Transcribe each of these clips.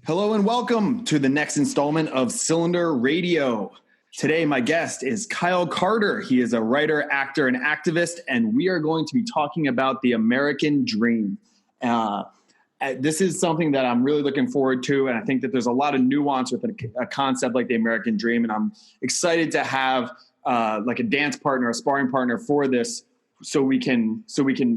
Hello and welcome to the next installment of Cylinder Radio. Today, my guest is Kyle Carter. He is a writer, actor, and activist, and we are going to be talking about the American dream. This is something that I'm really looking forward to, and I think that there's a lot of nuance with a concept like the American dream, and I'm excited to have like a dance partner, a sparring partner for this, so we can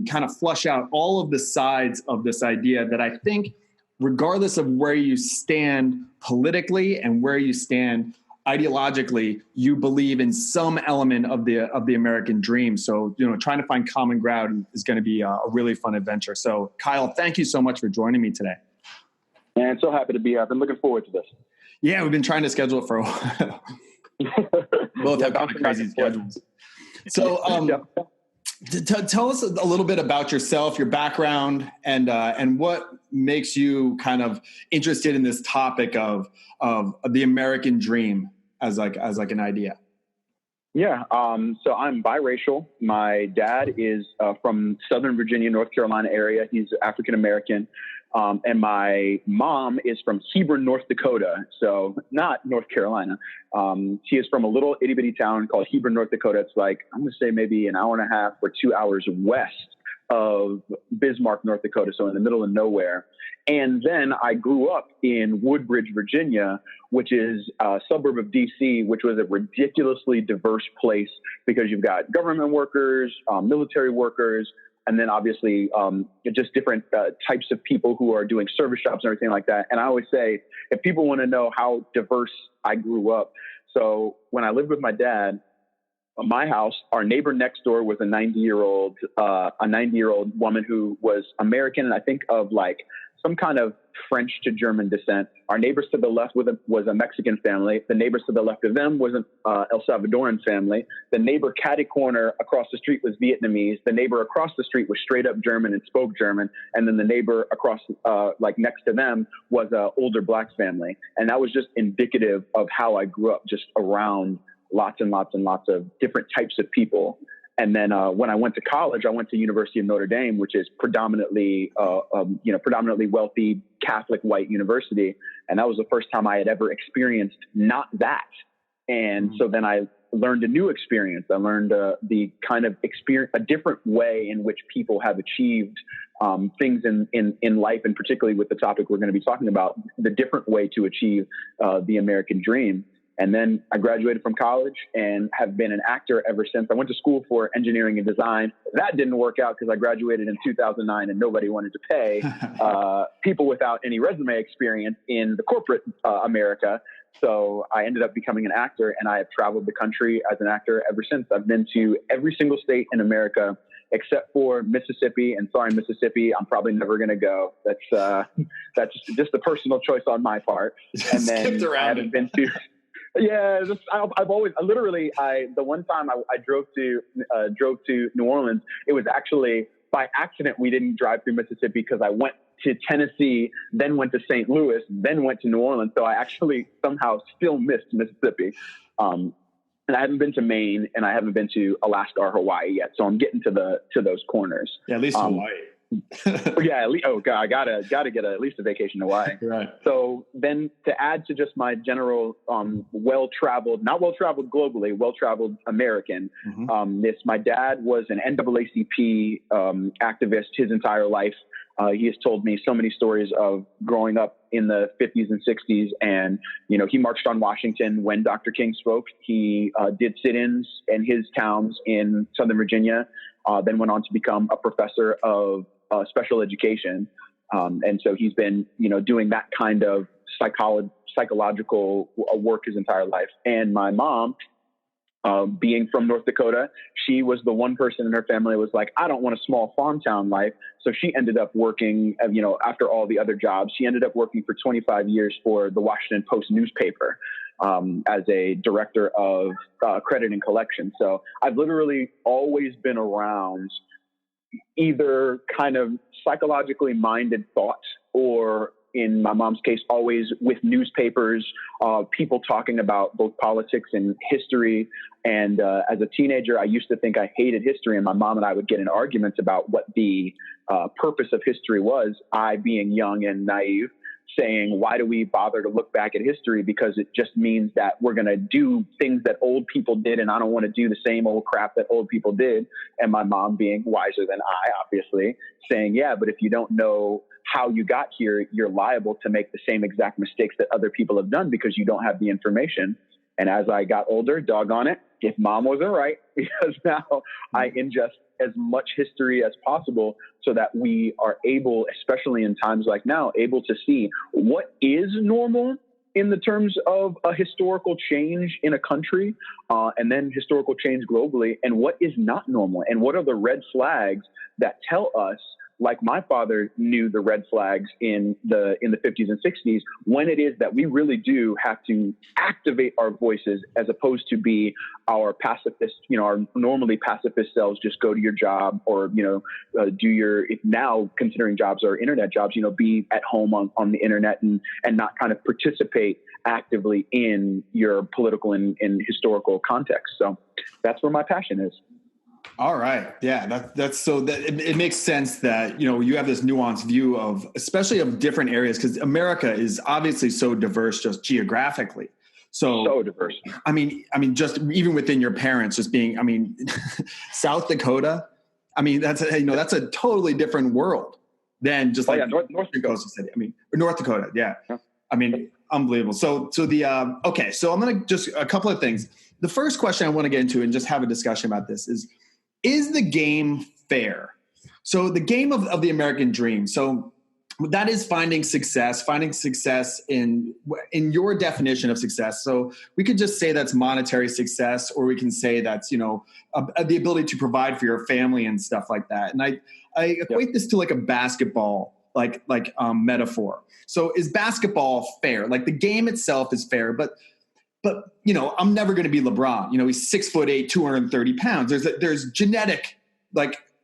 kind of flush out all of the sides of this idea that I think, regardless of where you stand politically and where you stand ideologically, you believe in some element of the American dream. So, trying to find common ground is going to be a really fun adventure. So, Kyle, thank you so much for joining me today. And so happy to be here. I've been looking forward to this. Yeah, we've been trying to schedule it for a while. Both have kind of crazy schedules. So, tell us a little bit about yourself, your background, and what makes you kind of interested in this topic of the American dream as an idea. Yeah. So I'm biracial. My dad is from Southern Virginia, North Carolina area. He's African American. And my mom is from Hebron, North Dakota. So not North Carolina. She is from a little itty bitty town called Hebron, North Dakota. It's like, I'm going to say maybe an hour and a half or 2 hours west of Bismarck, North Dakota. So in the middle of nowhere. And then I grew up in Woodbridge, Virginia, which is a suburb of DC, which was a ridiculously diverse place because you've got government workers, military workers, and then obviously just different types of people who are doing service jobs and everything like that. And I always say, if people want to know how diverse I grew up, so when I lived with my dad, my house, our neighbor next door was a 90-year-old woman who was American, and I think of like some kind of French to German descent. Our neighbors to the left was a Mexican family. The neighbors to the left of them was an El Salvadoran family. The neighbor catty corner across the street was Vietnamese. The neighbor across the street was straight up German and spoke German. And then the neighbor across, like next to them, was an older black family. And that was just indicative of how I grew up, just around lots and lots and lots of different types of people. And then when I went to college, I went to University of Notre Dame, which is predominantly wealthy Catholic white university. And that was the first time I had ever experienced not that. And so then I learned a new experience. I learned the kind of experience, a different way in which people have achieved things in life, and particularly with the topic we're going to be talking about, the different way to achieve the American dream. And then I graduated from college and have been an actor ever since. I went to school for engineering and design. That didn't work out because I graduated in 2009 and nobody wanted to pay people without any resume experience in the corporate America. So I ended up becoming an actor, and I have traveled the country as an actor ever since. I've been to every single state in America except for Mississippi. And sorry, Mississippi, I'm probably never going to go. That's just a personal choice on my part. And then I haven't been to... Yeah, I've always the one time I drove to New Orleans, it was actually by accident. We didn't drive through Mississippi because I went to Tennessee, then went to St. Louis, then went to New Orleans. So I actually somehow still missed Mississippi. And I haven't been to Maine, and I haven't been to Alaska or Hawaii yet. So I'm getting to those corners. Yeah, at least Hawaii. Yeah. Oh God, I gotta get at least a vacation to Hawaii. Right. So then, to add to just my general not well-traveled globally, well-traveled American. Mm-hmm. My dad was an NAACP activist his entire life. He has told me so many stories of growing up in the 50s and 60s. And, he marched on Washington when Dr. King spoke. He did sit-ins in his towns in Southern Virginia, then went on to become a professor of special education. And so he's been, doing that kind of psychological work his entire life. And my mom, being from North Dakota, she was the one person in her family who was like, I don't want a small farm town life. So she ended up working, after all the other jobs, she ended up working for 25 years for the Washington Post newspaper as a director of credit and collection. So I've literally always been around either kind of psychologically minded thoughts, or in my mom's case, always with newspapers, people talking about both politics and history. And as a teenager, I used to think I hated history, and my mom and I would get in arguments about what the purpose of history was, I being young and naive. saying, why do we bother to look back at history? Because it just means that we're going to do things that old people did, and I don't want to do the same old crap that old people did. And my mom, being wiser than I, obviously, saying, yeah, but if you don't know how you got here, you're liable to make the same exact mistakes that other people have done because you don't have the information. And as I got older, doggone it, if mom wasn't right, because now I ingest as much history as possible so that we are able, especially in times like now, able to see what is normal in the terms of a historical change in a country, and then historical change globally, and what is not normal, and what are the red flags that tell us, like my father knew the red flags in the 50s and 60s, when it is that we really do have to activate our voices as opposed to be our pacifist, our normally pacifist selves, just go to your job or, do your, if now considering jobs are internet jobs, be at home on the internet and not kind of participate actively in your political and historical context. So that's where my passion is. All right. Yeah, that's so that it makes sense that, you have this nuanced view of, especially of different areas, because America is obviously so diverse just geographically. So diverse. I mean, just even within your parents, just being, South Dakota, that's a totally different world than just North Dakota City. North Dakota. Yeah. Unbelievable. So okay. So I'm going to just a couple of things. The first question I want to get into and just have a discussion about this is the game fair? So the game of the American dream. So that is finding success in your definition of success. So we could just say that's monetary success, or we can say that's, the ability to provide for your family and stuff like that. And I equate this to like a basketball, metaphor. So is basketball fair? Like the game itself is fair, but I'm never going to be LeBron. He's 6'8", 230 pounds. There's genetic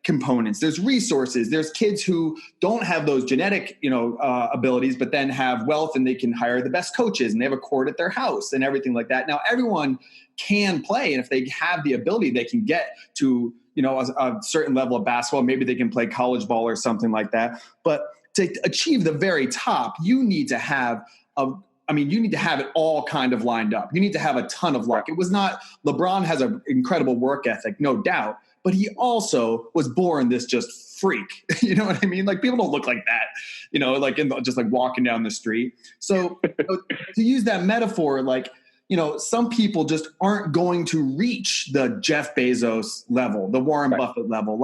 components. There's resources. There's kids who don't have those genetic abilities, but then have wealth and they can hire the best coaches and they have a court at their house and everything like that. Now everyone can play, and if they have the ability, they can get to a certain level of basketball. Maybe they can play college ball or something like that. But to achieve the very top, you need to have you need to have it all kind of lined up. You need to have a ton of luck. It was not LeBron has an incredible work ethic, no doubt, but he also was born this just freak. You know what I mean? Like people don't look like that, just walking down the street. So to use that metaphor, some people just aren't going to reach the Jeff Bezos level, the Warren Buffett level.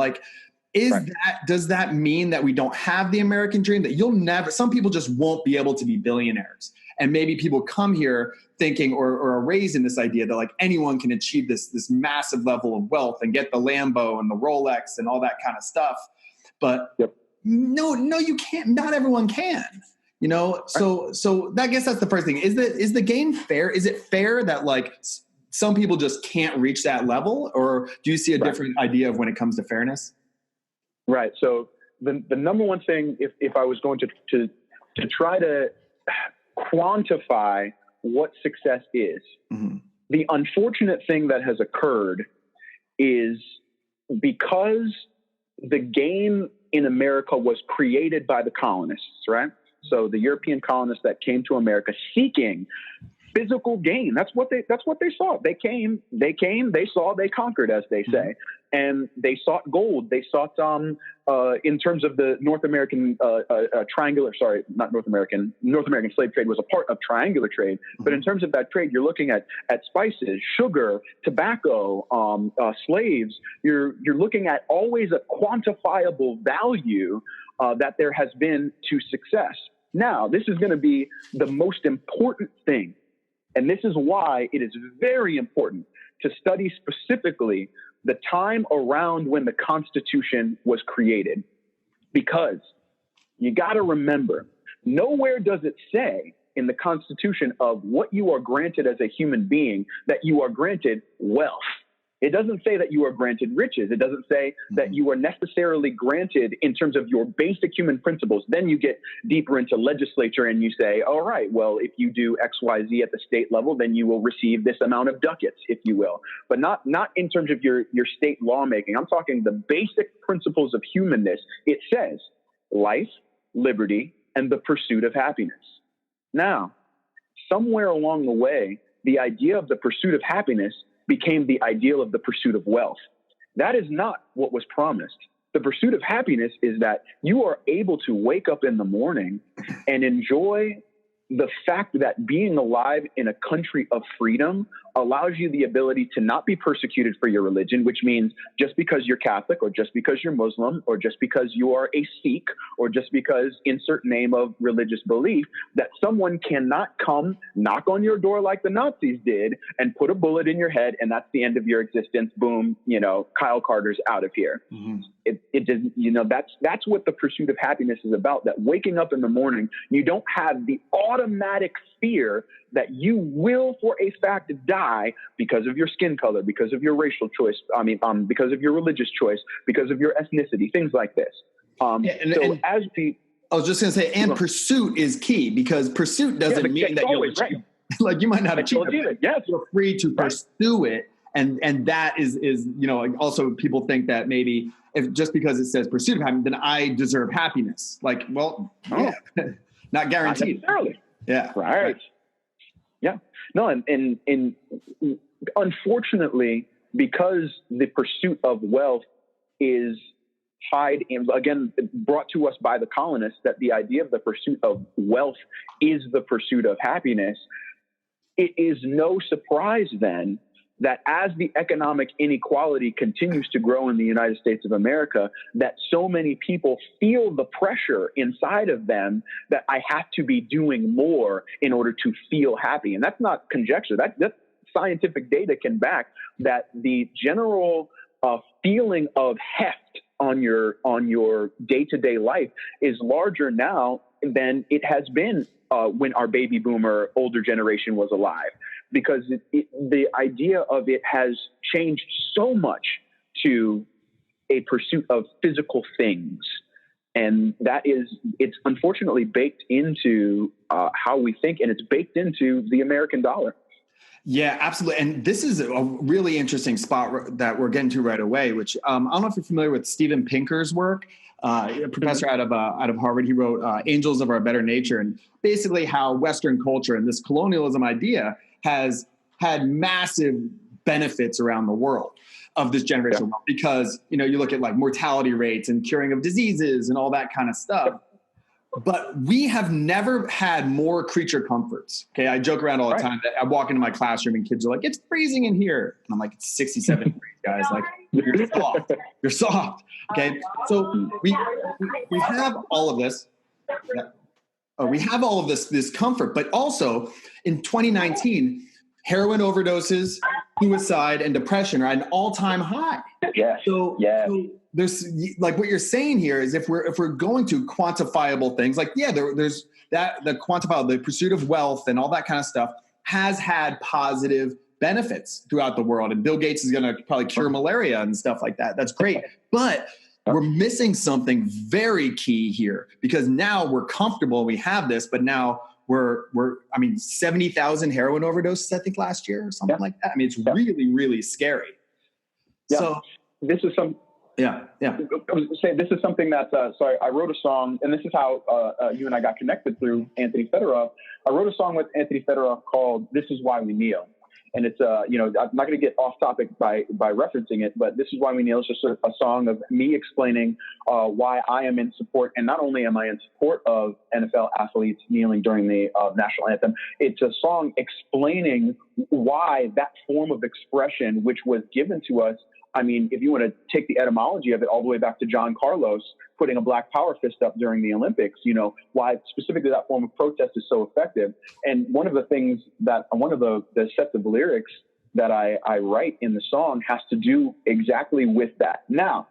Does that mean that we don't have the American dream, that some people just won't be able to be billionaires? And maybe people come here thinking or are raised in this idea that anyone can achieve this massive level of wealth and get the Lambo and the Rolex and all that kind of stuff. But no, you can't. Not everyone can. So I guess that's the first thing. Is the game fair? Is it fair that some people just can't reach that level, or do you see a different idea of when it comes to fairness? Right. So the number one thing, if I was going to try to quantify what success is, mm-hmm. The unfortunate thing that has occurred is because the game in America was created by the colonists, right? So the European colonists that came to America seeking physical gain. That's what they saw. They came, they saw, they conquered, as they say. And they sought gold. They sought, in terms of the North American North American slave trade was a part of triangular trade. But in terms of that trade, you're looking at spices, sugar, tobacco, slaves. You're looking at always a quantifiable value that there has been to success. Now, this is going to be the most important thing. And this is why it is very important to study specifically the time around when the Constitution was created. Because you got to remember, nowhere does it say in the Constitution of what you are granted as a human being that you are granted wealth. It doesn't say that you are granted riches. It doesn't say that you are necessarily granted in terms of your basic human principles. Then you get deeper into legislature and you say, all right, well, if you do X, Y, Z at the state level, then you will receive this amount of ducats, if you will. But not in terms of your state lawmaking. I'm talking the basic principles of humanness. It says life, liberty, and the pursuit of happiness. Now, somewhere along the way, the idea of the pursuit of happiness became the ideal of the pursuit of wealth. That is not what was promised. The pursuit of happiness is that you are able to wake up in the morning and enjoy the fact that being alive in a country of freedom allows you the ability to not be persecuted for your religion, which means just because you're Catholic or just because you're Muslim or just because you are a Sikh or just because insert name of religious belief, that someone cannot come knock on your door like the Nazis did and put a bullet in your head and that's the end of your existence. Boom, Kyle Carter's out of here. Mm-hmm. It doesn't, that's what the pursuit of happiness is about, that waking up in the morning, you don't have the automatic fear that you will for a fact die because of your skin color, because of your racial choice. Because of your religious choice, because of your ethnicity, things like this. I was just going to say, and pursuit is key, because pursuit doesn't mean that you'll achieve, right. Like you might not achieve it. Yes. You're free to pursue it. And that is, also people think that maybe if just because it says pursuit of happiness, then I deserve happiness. Like, well, yeah, not guaranteed. Not necessarily. Yeah. Right. Yeah. No. And unfortunately, because the pursuit of wealth is tied in, again, brought to us by the colonists, that the idea of the pursuit of wealth is the pursuit of happiness. It is no surprise then that as the economic inequality continues to grow in the United States of America, that so many people feel the pressure inside of them that I have to be doing more in order to feel happy. And that's not conjecture. That scientific data can back that the general feeling of heft on your day-to-day life is larger now than it has been when our baby boomer older generation was alive. Because the idea of it has changed so much to a pursuit of physical things. And it's unfortunately baked into how we think, and it's baked into the American dollar. Yeah, absolutely. And this is a really interesting spot that we're getting to right away, which I don't know if you're familiar with Steven Pinker's work. A professor out of Harvard. He wrote Angels of Our Better Nature, and basically how Western culture and this colonialism idea has had massive benefits around the world of this generation. Yeah. Because, you look at like mortality rates and curing of diseases and all that kind of stuff. But we have never had more creature comforts. Okay. I joke around all the time that I walk into my classroom and kids are like, it's freezing in here. And I'm like, it's 67 degrees, guys. Like, you're soft. You're soft. Okay. So we have all of this. We have all of this comfort, but also in 2019, heroin overdoses, suicide, and depression are at an all-time high. Yeah. So there's like what you're saying here is if we're going to quantifiable things, like there's that the quantifiable, the pursuit of wealth and all that kind of stuff has had positive benefits throughout the world, and Bill Gates is going to probably cure malaria and stuff like that. That's great, but we're missing something very key here, because now we're comfortable, we have this, but now we're 70,000 heroin overdoses, I think, last year or something like that. I mean, it's really, really scary. Yeah. So this is some. Yeah. I was saying this is something that. I wrote a song, and this is how you and I got connected through Anthony Fedorov. I wrote a song with Anthony Fedorov called "This Is Why We Kneel." And it's, I'm not going to get off topic by referencing it, but This Is Why We Kneel is just a song of me explaining why I am in support. And not only am I in support of NFL athletes kneeling during the national anthem, it's a song explaining why that form of expression, which was given to us, I mean, if you want to take the etymology of it all the way back to John Carlos putting a black power fist up during the Olympics, why specifically that form of protest is so effective. And one of the things that one of the sets of lyrics that I write in the song has to do exactly with that. Now,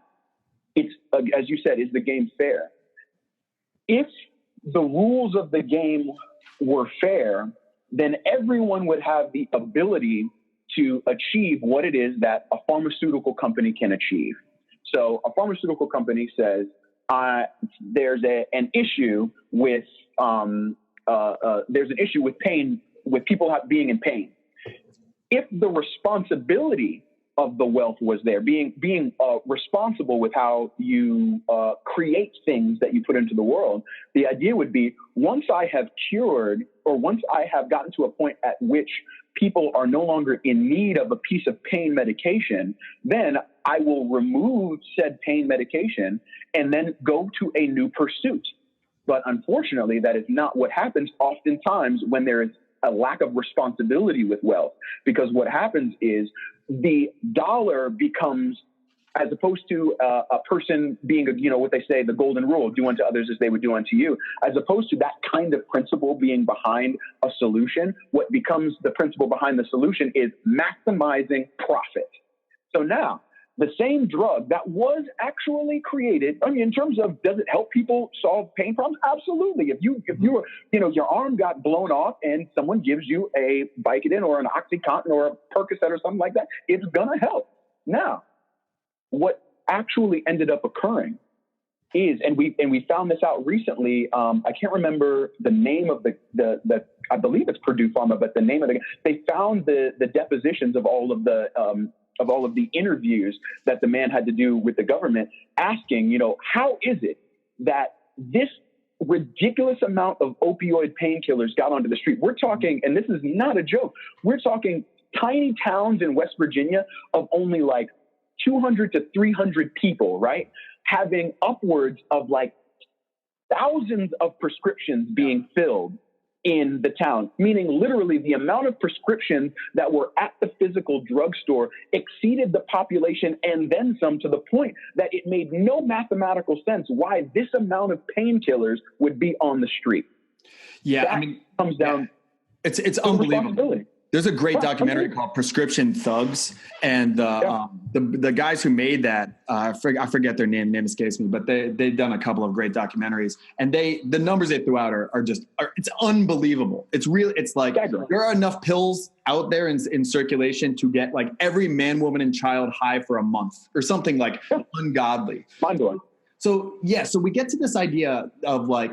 it's, as you said, is the game fair? If the rules of the game were fair, then everyone would have the ability to achieve what it is that a pharmaceutical company can achieve. So a pharmaceutical company says there's an issue with pain, with people being in pain. If the responsibility of the wealth was there, being responsible with how you create things that you put into the world. The idea would be, once I have cured, or once I have gotten to a point at which people are no longer in need of a piece of pain medication, then I will remove said pain medication and then go to a new pursuit. But unfortunately, that is not what happens oftentimes when there is a lack of responsibility with wealth, because what happens is the dollar becomes, as opposed to a person being, what they say, the golden rule, do unto others as they would do unto you, as opposed to that kind of principle being behind a solution, what becomes the principle behind the solution is maximizing profit. So now, the same drug that was actually created, I mean, in terms of, does it help people solve pain problems? Absolutely. If you your arm got blown off and someone gives you a Vicodin or an OxyContin or a Percocet or something like that, it's gonna help. Now, what actually ended up occurring is, and we found this out recently. I can't remember the name of the I believe it's Purdue Pharma, but the name of they found the depositions of all of the interviews that the man had to do with the government, asking, how is it that this ridiculous amount of opioid painkillers got onto the street? We're talking, and this is not a joke, we're talking tiny towns in West Virginia of only like 200 to 300 people, right? Having upwards of like thousands of prescriptions being filled in the town, meaning literally the amount of prescriptions that were at the physical drugstore exceeded the population and then some, to the point that it made no mathematical sense why this amount of painkillers would be on the street. Yeah, that comes down. It's unbelievable. There's a great documentary called Prescription Thugs, and the guys who made that, I forget their name escapes me, but they've done a couple of great documentaries, and the numbers they threw out are it's unbelievable. It's real. It's like there are enough pills out there in circulation to get like every man, woman, and child high for a month or something like ungodly. Mind-blowing. So we get to this idea of like,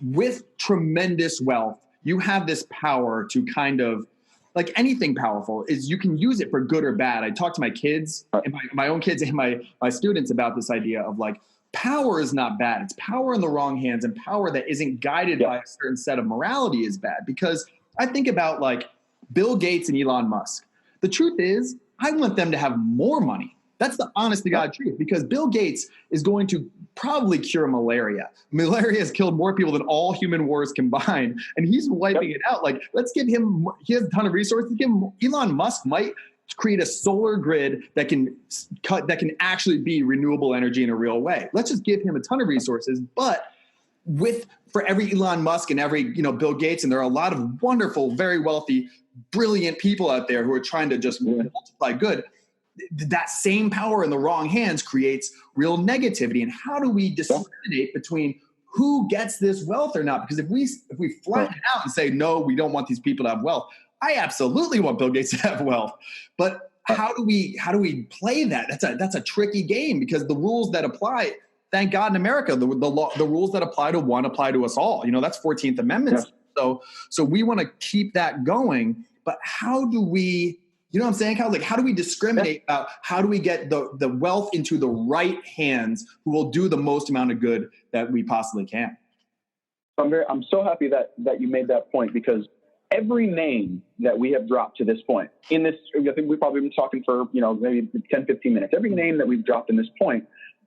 with tremendous wealth, you have this power to kind of, like anything powerful, is you can use it for good or bad. I talk to my kids and my own kids and my students about this idea of like, power is not bad. It's power in the wrong hands, and power that isn't guided by a certain set of morality is bad. Because I think about like Bill Gates and Elon Musk. The truth is, I want them to have more money. That's the honest to God truth, because Bill Gates is going to probably cure malaria. Malaria has killed more people than all human wars combined, and he's wiping it out. Like, let's give him, he has a ton of resources. Elon Musk might create a solar grid that can actually be renewable energy in a real way. Let's just give him a ton of resources. But for every Elon Musk and every, Bill Gates, and there are a lot of wonderful, very wealthy, brilliant people out there who are trying to just multiply good. That same power in the wrong hands creates real negativity. And how do we discriminate between who gets this wealth or not? Because if we flatten it out and say, no, we don't want these people to have wealth, I absolutely want Bill Gates to have wealth. But how do we play that? That's a tricky game, because the rules that apply, thank God in America, the rules that apply to one apply to us all. That's 14th Amendment. Yeah. So we want to keep that going. But how do we, you know what I'm saying, Kyle? Like, how do we discriminate about how do we get the wealth into the right hands who will do the most amount of good that we possibly can? I'm so happy that you made that point, because every name that we have dropped to this point in this, I think we've probably been talking for, maybe 10, 15 minutes. Every name that we've dropped in this point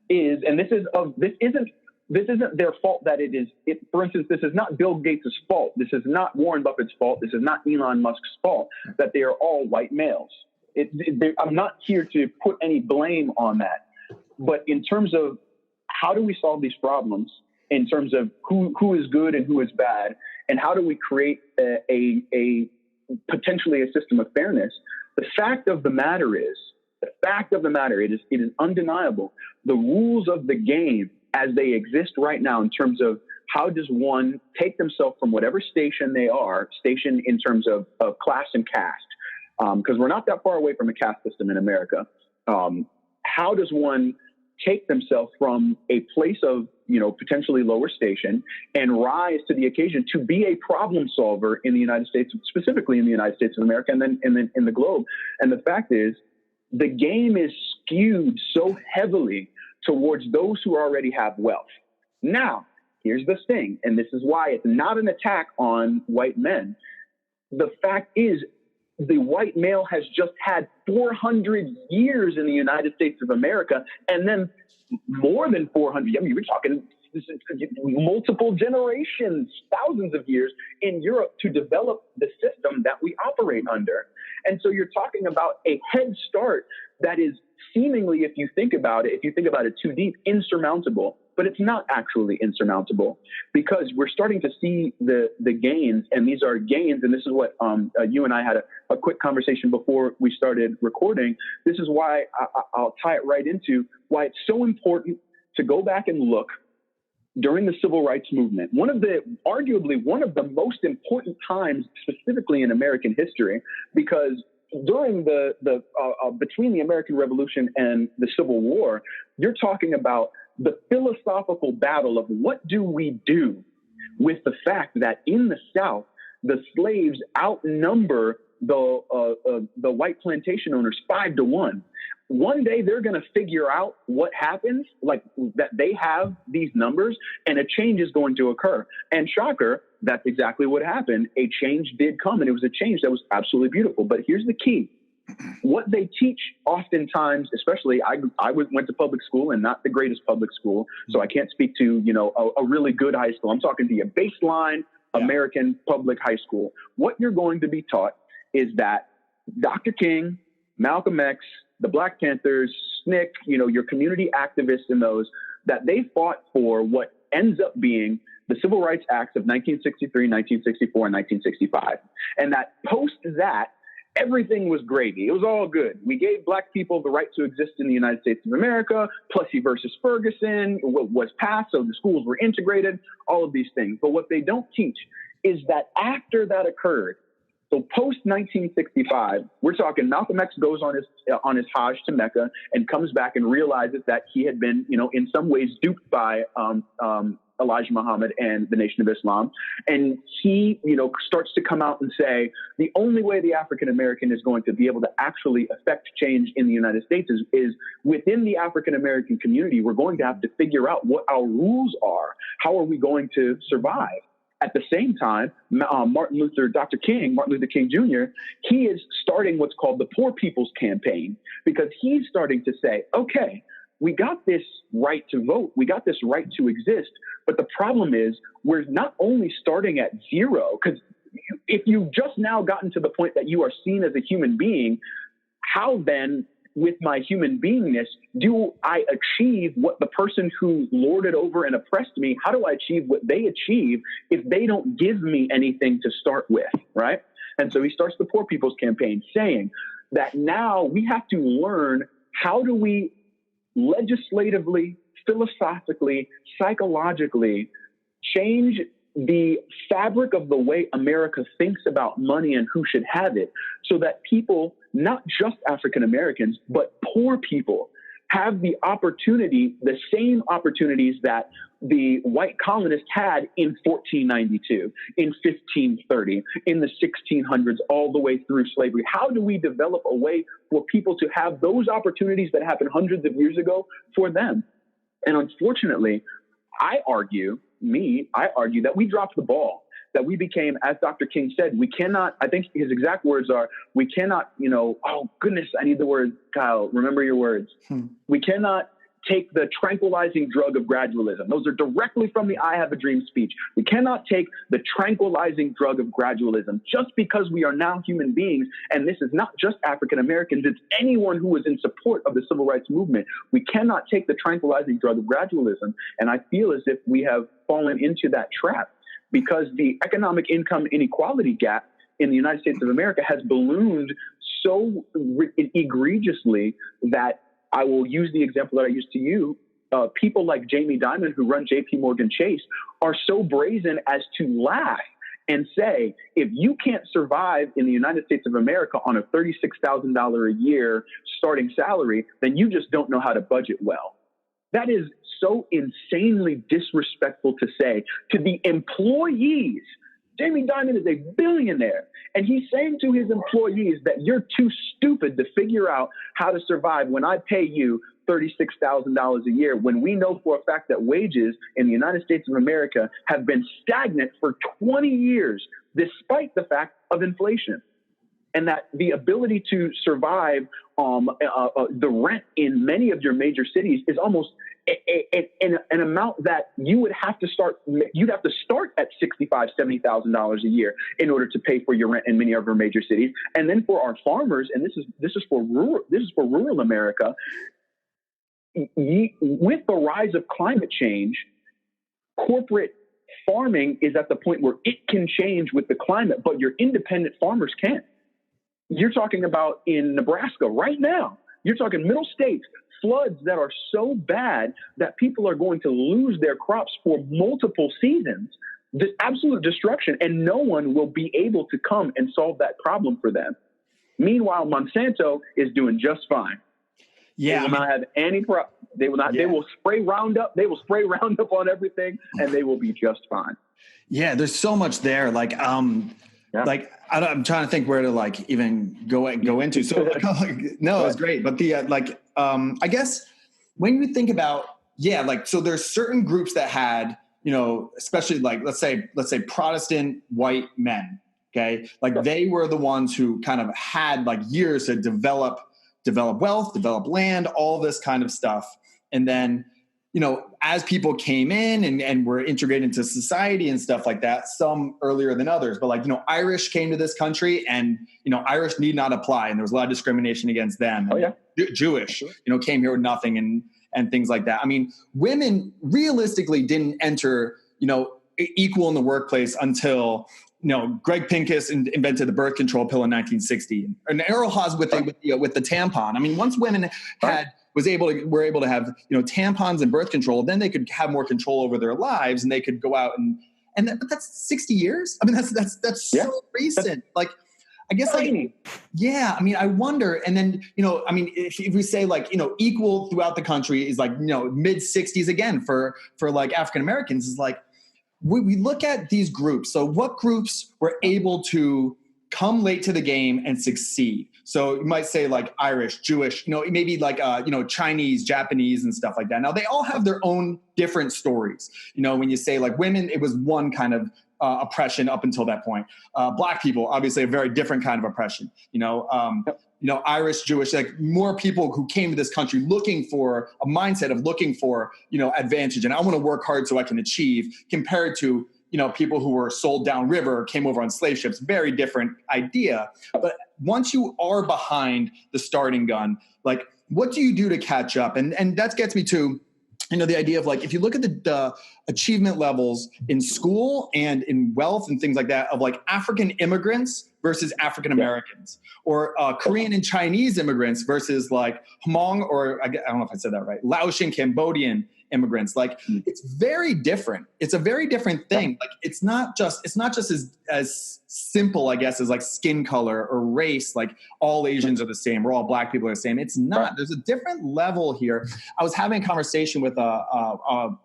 is, and this isn't their fault that it is. For instance, this is not Bill Gates' fault. This is not Warren Buffett's fault. This is not Elon Musk's fault that they are all white males. I'm not here to put any blame on that. But in terms of how do we solve these problems, in terms of who is good and who is bad, and how do we create a potentially a system of fairness, the fact of the matter is, it is undeniable. The rules of the game as they exist right now, in terms of how does one take themselves from whatever station they are, station in terms of class and caste, because we're not that far away from a caste system in America. How does one take themselves from a place of, potentially lower station and rise to the occasion to be a problem solver in the United States, specifically in the United States of America, and then in the globe? And the fact is, the game is skewed so heavily towards those who already have wealth. Now, here's the thing, and this is why it's not an attack on white men. The fact is, the white male has just had 400 years in the United States of America, and then more than 400. I mean, we're talking multiple generations, thousands of years in Europe to develop the system that we operate under. And so you're talking about a head start that is seemingly, if you think about it too deep, insurmountable. But it's not actually insurmountable, because we're starting to see the gains, and these are gains. And this is what you and I had a quick conversation before we started recording. This is why I'll tie it right into why it's so important to go back and look during the civil rights movement. Arguably one of the most important times, specifically in American history, because during between the American Revolution and the Civil War, you're talking about the philosophical battle of what do we do with the fact that in the South, the slaves outnumber the white plantation owners 5-1. One day they're going to figure out what happens, like that they have these numbers, and a change is going to occur. And shocker, that's exactly what happened. A change did come, and it was a change that was absolutely beautiful. But here's the key. What they teach oftentimes, especially I went to public school, and not the greatest public school, so I can't speak to, a really good high school. I'm talking to you baseline American public high school. What you're going to be taught is that Dr. King, Malcolm X, the Black Panthers, SNCC, your community activists and those, that they fought for what ends up being the Civil Rights Acts of 1963, 1964, and 1965. And that post that, everything was gravy. It was all good. We gave Black people the right to exist in the United States of America. Plessy versus Ferguson was passed, so the schools were integrated, all of these things. But what they don't teach is that after that occurred, so post 1965, we're talking Malcolm X goes on his Hajj to Mecca and comes back and realizes that he had been, in some ways duped by Elijah Muhammad and the Nation of Islam. And he, starts to come out and say, the only way the African American is going to be able to actually affect change in the United States is within the African American community. We're going to have to figure out what our rules are. How are we going to survive? At the same time, Martin Luther King Jr., he is starting what's called the Poor People's Campaign, because he's starting to say, okay, we got this right to vote, we got this right to exist, but the problem is we're not only starting at zero, because if you've just now gotten to the point that you are seen as a human being, how then, with my human beingness, do I achieve what the person who lorded over and oppressed me, how do I achieve what they achieve if they don't give me anything to start with, right? And so he starts the Poor People's Campaign, saying that now we have to learn how do we legislatively, philosophically, psychologically change the fabric of the way America thinks about money and who should have it, so that people, not just African Americans, but poor people, have the opportunity, the same opportunities that the white colonists had in 1492, in 1530, in the 1600s, all the way through slavery. How do we develop a way for people to have those opportunities that happened hundreds of years ago for them? And unfortunately, I argue that we dropped the ball, that we became, as Dr. King said, we cannot, I think his exact words are, we cannot, oh goodness, I need the word, Kyle, remember your words. We cannot take the tranquilizing drug of gradualism. Those are directly from the I Have a Dream speech. We cannot take the tranquilizing drug of gradualism just because we are now human beings. And this is not just African Americans, it's anyone who was in support of the civil rights movement. We cannot take the tranquilizing drug of gradualism. And I feel as if we have fallen into that trap, because the economic income inequality gap in the United States of America has ballooned so egregiously that I will use the example that I used to you. People like Jamie Dimon, who run JP Morgan Chase, are so brazen as to laugh and say, if you can't survive in the United States of America on a $36,000 a year starting salary, then you just don't know how to budget well. That is so insanely disrespectful to say to the employees Jamie Dimon is a billionaire, and he's saying to his employees that you're too stupid to figure out how to survive when I pay you $36,000 a year, when we know for a fact that wages in the United States of America have been stagnant for 20 years, despite the fact of inflation. And that the ability to survive the rent in many of your major cities is almost an amount that you would have to start. You'd have to start at $65,000, $70,000 a year in order to pay for your rent in many of our major cities. And then for our farmers, and this is for rural America. With the rise of climate change, corporate farming is at the point where it can change with the climate, but your independent farmers can't. You're talking about in Nebraska right now, you're talking middle states, floods that are so bad that people are going to lose their crops for multiple seasons, this absolute destruction, and no one will be able to come and solve that problem for them. Meanwhile, Monsanto is doing just fine. Yeah, they will not have any problem. They will not. Yeah. They will spray Roundup. They will spray Roundup on everything, and they will be just fine. Yeah, there's so much there. Like, like I'm trying to think where to like even go into. So no, it's great. But the I guess when you think about so there's certain groups that had, you know, especially like let's say Protestant white men. Okay, like they were the ones who kind of had like years to develop wealth, develop land, all this kind of stuff. And then, you know, as people came in and were integrated into society and stuff like that, some earlier than others, but like, you know, Irish came to this country and, you know, Irish need not apply. And there was a lot of discrimination against them. Oh, yeah. Jewish, you know, came here with nothing and things like that. I mean, women realistically didn't enter, you know, equal in the workplace until, you know, Greg Pincus invented the birth control pill in 1960, and Errol Haas with the tampon. I mean, once women were able to have, you know, tampons and birth control, then they could have more control over their lives, and they could go out but that's 60 years. I mean, that's so recent. Like, I guess I mean, I wonder. And then, you know, I mean, if we say like, you know, equal throughout the country is like, you know, mid 60s again for like African Americans is like. We look at these groups. So what groups were able to come late to the game and succeed? So you might say like Irish, Jewish, you know, maybe like, you know, Chinese, Japanese and stuff like that. Now they all have their own different stories. You know, when you say like women, it was one kind of oppression up until that point. Black people, obviously a very different kind of oppression, you know, Irish, Jewish, like more people who came to this country looking for a mindset of looking for, you know, advantage. And I want to work hard so I can achieve, compared to, you know, people who were sold downriver, came over on slave ships, very different idea. But once you are behind the starting gun, like what do you do to catch up? And that gets me to, you know, the idea of like, if you look at the achievement levels in school and in wealth and things like that of like African immigrants versus African Americans, or Korean and Chinese immigrants versus like Hmong, or I don't know if I said that right, Laotian, Cambodian immigrants. Like it's very different. It's a very different thing. Like it's not just as simple, I guess, as like skin color or race. Like all Asians are the same, or all Black people are the same. It's not. There's a different level here. I was having a conversation with a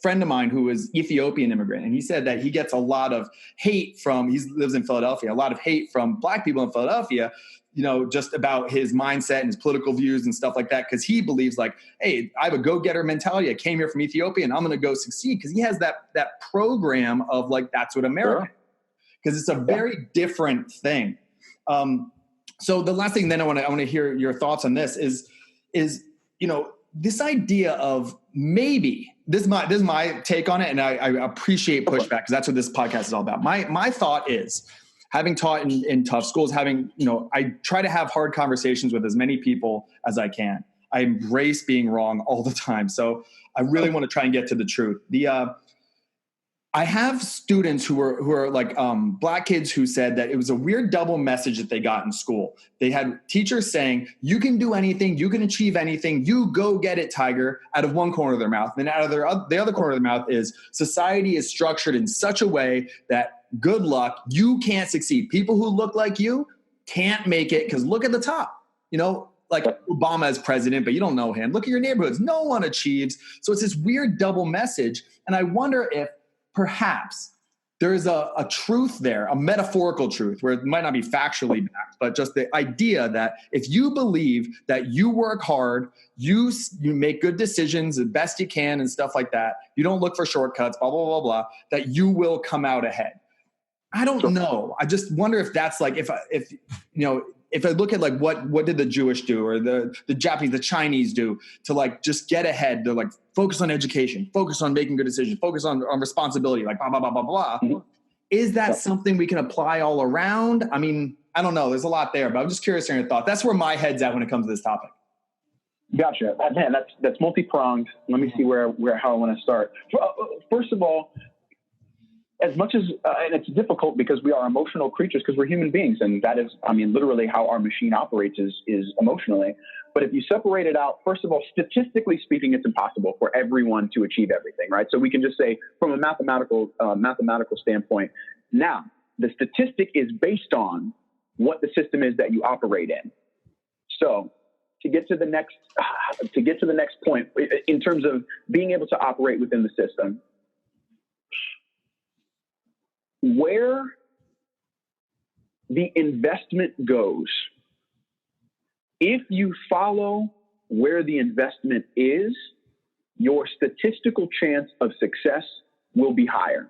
friend of mine who is Ethiopian immigrant, and he said that he gets a lot of hate from, he lives in Philadelphia, a lot of hate from Black people in Philadelphia, you know, just about his mindset and his political views and stuff like that. Because he believes like, hey, I have a go-getter mentality. I came here from Ethiopia and I'm going to go succeed. Because he has that program of like, that's what America, because it's a very different thing. So the last thing then I want to hear your thoughts on this is, you know, this idea of maybe this is my take on it. And I appreciate pushback, because that's what this podcast is all about. My thought is, having taught in tough schools, having, you know, I try to have hard conversations with as many people as I can. I embrace being wrong all the time. So I really want to try and get to the truth. I have students who are like Black kids who said that it was a weird double message that they got in school. They had teachers saying, you can do anything, you can achieve anything, you go get it, Tiger, out of one corner of their mouth. And then out of the other corner of their mouth is, society is structured in such a way that good luck, you can't succeed. People who look like you can't make it, because look at the top, you know, like Obama as president, but you don't know him. Look at your neighborhoods. No one achieves. So it's this weird double message. And I wonder if perhaps there's a truth there, a metaphorical truth where it might not be factually backed, but just the idea that if you believe that you work hard, you make good decisions the best you can and stuff like that, you don't look for shortcuts, blah, blah, blah, blah, that you will come out ahead. I don't know. I just wonder if that's like, if I look at like what did the Jewish do or the Japanese, the Chinese do to like just get ahead? They're like, focus on education, focus on making good decisions, focus on responsibility, like blah, blah, blah, blah, blah. Mm-hmm. Is that something we can apply all around? I mean, I don't know. There's a lot there, but I'm just curious to hear your thoughts. That's where my head's at when it comes to this topic. Gotcha. Man, that's multi-pronged. Let me see how I want to start. First of all, as much as, and it's difficult because we are emotional creatures because we're human beings. And that is, I mean, literally how our machine operates is emotionally. But if you separate it out, first of all, statistically speaking, it's impossible for everyone to achieve everything, right? So we can just say from a mathematical standpoint, now the statistic is based on what the system is that you operate in. So to get to the next point in terms of being able to operate within the system, where the investment goes, if you follow where the investment is, your statistical chance of success will be higher.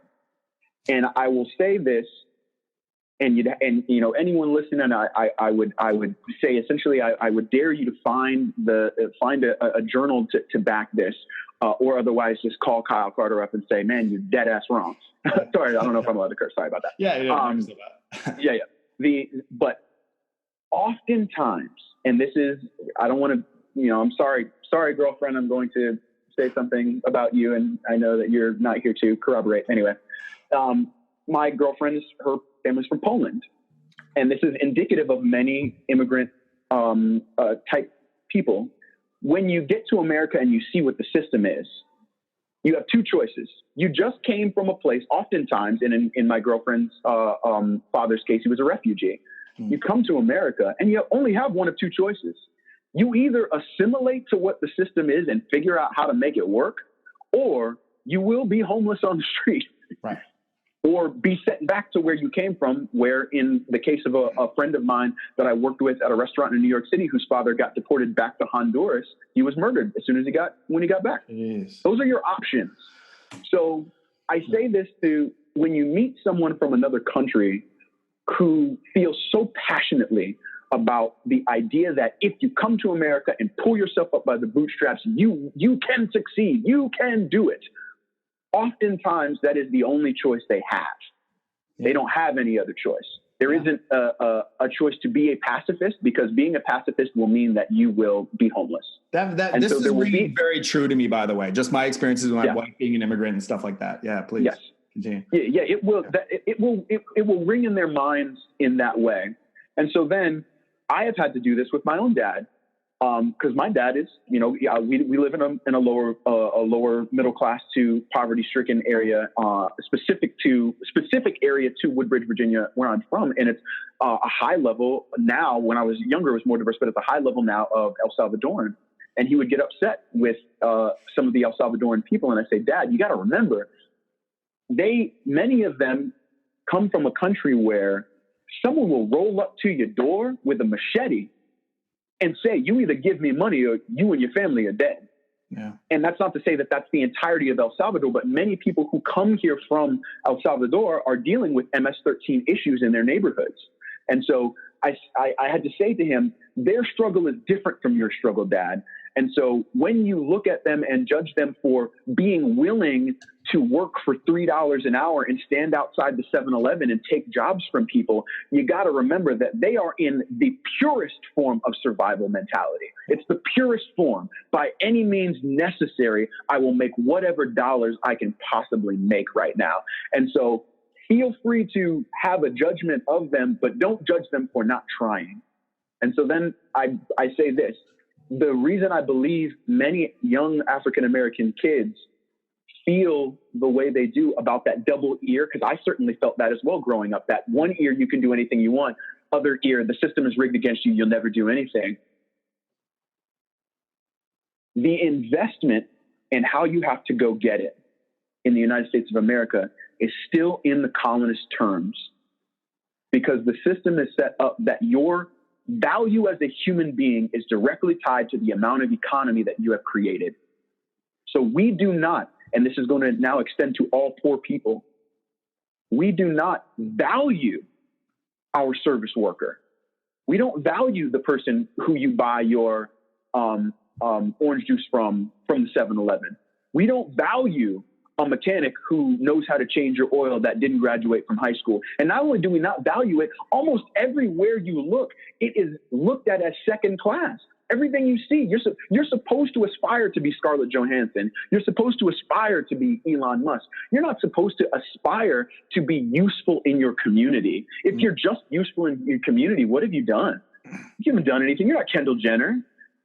And I will say this, and anyone listening, I would say essentially, I would dare you to find a journal to back this, or otherwise just call Kyle Carter up and say, "Man, you're dead ass wrong." Sorry, I don't know if I'm allowed to curse. Sorry about that. Yeah. But oftentimes, and this is, I don't want to, I'm sorry, girlfriend, I'm going to say something about you, and I know that you're not here to corroborate. Anyway, my girlfriend, her family's from Poland, and this is indicative of many immigrant type people. When you get to America and you see what the system is, you have two choices. You just came from a place, oftentimes, and in my girlfriend's father's case, he was a refugee. Mm. You come to America and you only have one of two choices. You either assimilate to what the system is and figure out how to make it work, or you will be homeless on the street. Right. Or be sent back to where you came from, where in the case of a friend of mine that I worked with at a restaurant in New York City, whose father got deported back to Honduras, he was murdered as soon as when he got back. Yes. Those are your options. So I say this to, when you meet someone from another country who feels so passionately about the idea that if you come to America and pull yourself up by the bootstraps, you can succeed, you can do it. Oftentimes, that is the only choice they have. They don't have any other choice. There isn't a choice to be a pacifist, because being a pacifist will mean that you will be homeless. This is really very true to me, by the way. Just my experiences with my wife being an immigrant and stuff like that. Yeah, please. Yes. Continue. Yeah, it will ring in their minds in that way. And so then I have had to do this with my own dad. Because my dad is, we live in a lower middle class to poverty stricken area, specific area to Woodbridge, Virginia, where I'm from, and it's a high level now. When I was younger, it was more diverse, but it's a high level now of El Salvadoran. And he would get upset with some of the El Salvadoran people, and I say, "Dad, you got to remember, many of them come from a country where someone will roll up to your door with a machete and say, you either give me money or you and your family are dead." Yeah. And that's not to say that that's the entirety of El Salvador, but many people who come here from El Salvador are dealing with MS-13 issues in their neighborhoods. And so I had to say to him, their struggle is different from your struggle, Dad. And so when you look at them and judge them for being willing to work for $3 an hour and stand outside the 7-Eleven and take jobs from people, you got to remember that they are in the purest form of survival mentality. It's the purest form. By any means necessary, I will make whatever dollars I can possibly make right now. And so feel free to have a judgment of them, but don't judge them for not trying. And so then I say this. The reason I believe many young African-American kids feel the way they do about that double ear, because I certainly felt that as well growing up, that one ear you can do anything you want, other ear the system is rigged against you, you'll never do anything. The investment and how you have to go get it in the United States of America is still in the colonist terms, because the system is set up that your value as a human being is directly tied to the amount of economy that you have created. So we do not, and this is going to now extend to all poor people, we do not value our service worker. We don't value the person who you buy your orange juice from the 7-Eleven. We don't value a mechanic who knows how to change your oil that didn't graduate from high school. And not only do we not value it, almost everywhere you look, it is looked at as second class. Everything you see, you're supposed to aspire to be Scarlett Johansson. You're supposed to aspire to be Elon Musk. You're not supposed to aspire to be useful in your community. If you're just useful in your community, what have you done? You haven't done anything. You're not Kendall Jenner.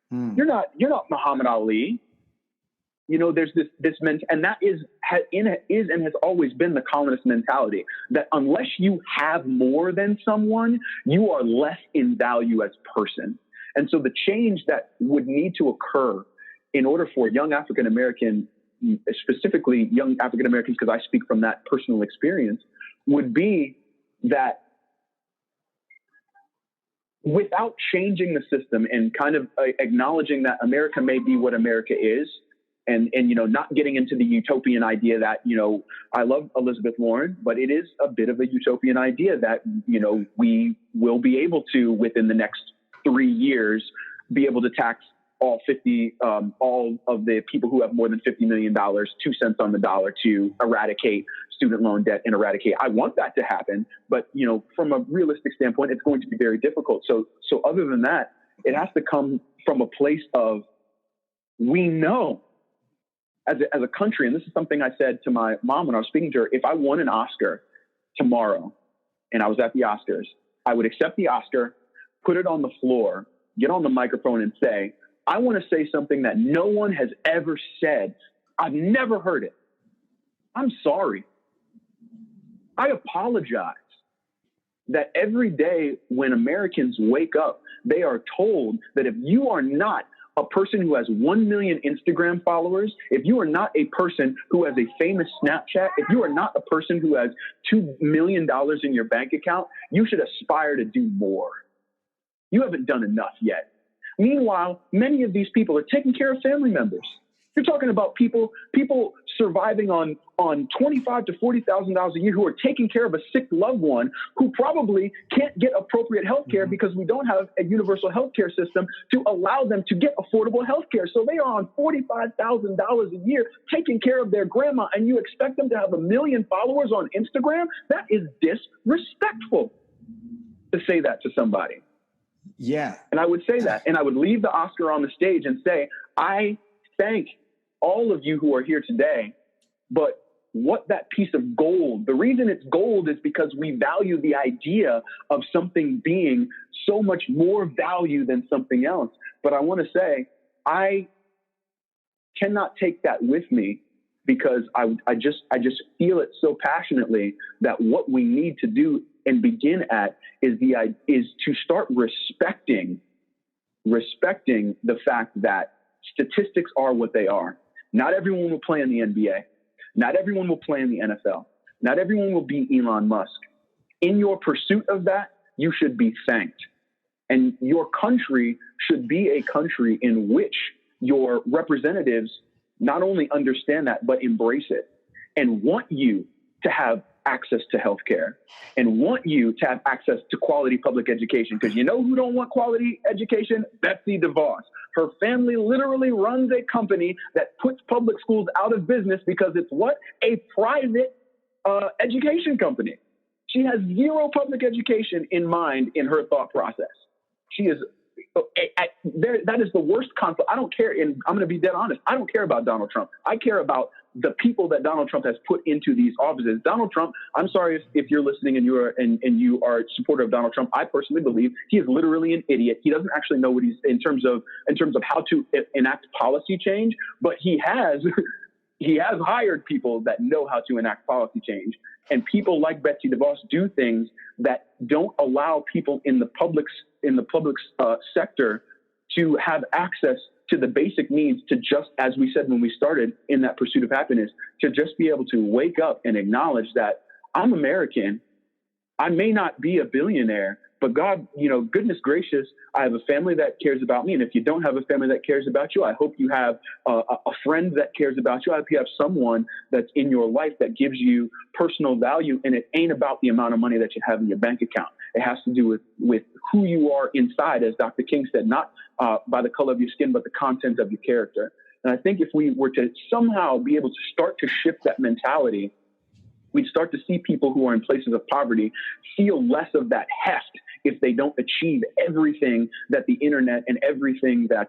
You're not Muhammad Ali. You know, there's this and that is and has always been the colonist mentality, that unless you have more than someone, you are less in value as a person. And so the change that would need to occur in order for young African American, specifically young African Americans, because I speak from that personal experience, would be that without changing the system and kind of acknowledging that America may be what America is, and you know, not getting into the utopian idea that, you know, I love Elizabeth Warren, but it is a bit of a utopian idea that, you know, we will be able to, within the next 3 years, be able to tax all of the people who have more than $50 million, 2 cents on the dollar, to eradicate student loan debt and eradicate. I want that to happen, but, you know, from a realistic standpoint, it's going to be very difficult. So other than that, it has to come from a place of, we know as a country, and this is something I said to my mom when I was speaking to her, if I won an Oscar tomorrow and I was at the Oscars, I would accept the Oscar, put it on the floor, get on the microphone and say, I want to say something that no one has ever said. I've never heard it. I'm sorry. I apologize that every day when Americans wake up, they are told that if you are not a person who has 1 million Instagram followers, if you are not a person who has a famous Snapchat, if you are not a person who has $2 million in your bank account, you should aspire to do more. You haven't done enough yet. Meanwhile, many of these people are taking care of family members. You're talking about people surviving on $25,000 to $40,000 a year, who are taking care of a sick loved one who probably can't get appropriate health care because we don't have a universal health care system to allow them to get affordable health care. So they are on $45,000 a year taking care of their grandma, and you expect them to have 1 million followers on Instagram? That is disrespectful to say that to somebody. Yeah. And I would say that, and I would leave the Oscar on the stage and say, I thank all of you who are here today, but what that piece of gold, the reason it's gold is because we value the idea of something being so much more value than something else. But I want to say, I cannot take that with me, because I just feel it so passionately that what we need to do and begin at is to start respecting the fact that statistics are what they are. Not everyone will play in the NBA. Not everyone will play in the NFL. Not everyone will be Elon Musk. In your pursuit of that, you should be thanked. And your country should be a country in which your representatives not only understand that, but embrace it and want you to have access to healthcare and want you to have access to quality public education. Because you know who don't want quality education? Betsy DeVos. Her family literally runs a company that puts public schools out of business because it's what? A private education company. She has zero public education in mind in her thought process. She is that is the worst conflict. I don't care. And I'm going to be dead honest. I don't care about Donald Trump. I care about the people that Donald Trump has put into these offices. Donald Trump, I'm sorry if you're listening and you are a supporter of Donald Trump. I personally believe he is literally an idiot. He doesn't actually know what he's in terms of how to enact policy change, but he has hired people that know how to enact policy change. And people like Betsy DeVos do things that don't allow people in the public sector to have access to the basic needs, to just, as we said when we started in that pursuit of happiness, to just be able to wake up and acknowledge that I'm American. I may not be a billionaire, but God, goodness gracious, I have a family that cares about me. And if you don't have a family that cares about you, I hope you have a friend that cares about you. I hope you have someone that's in your life that gives you personal value. And it ain't about the amount of money that you have in your bank account. It has to do with who you are inside, as Dr. King said, not by the color of your skin, but the content of your character. And I think if we were to somehow be able to start to shift that mentality, we'd start to see people who are in places of poverty feel less of that heft if they don't achieve everything that the internet and everything that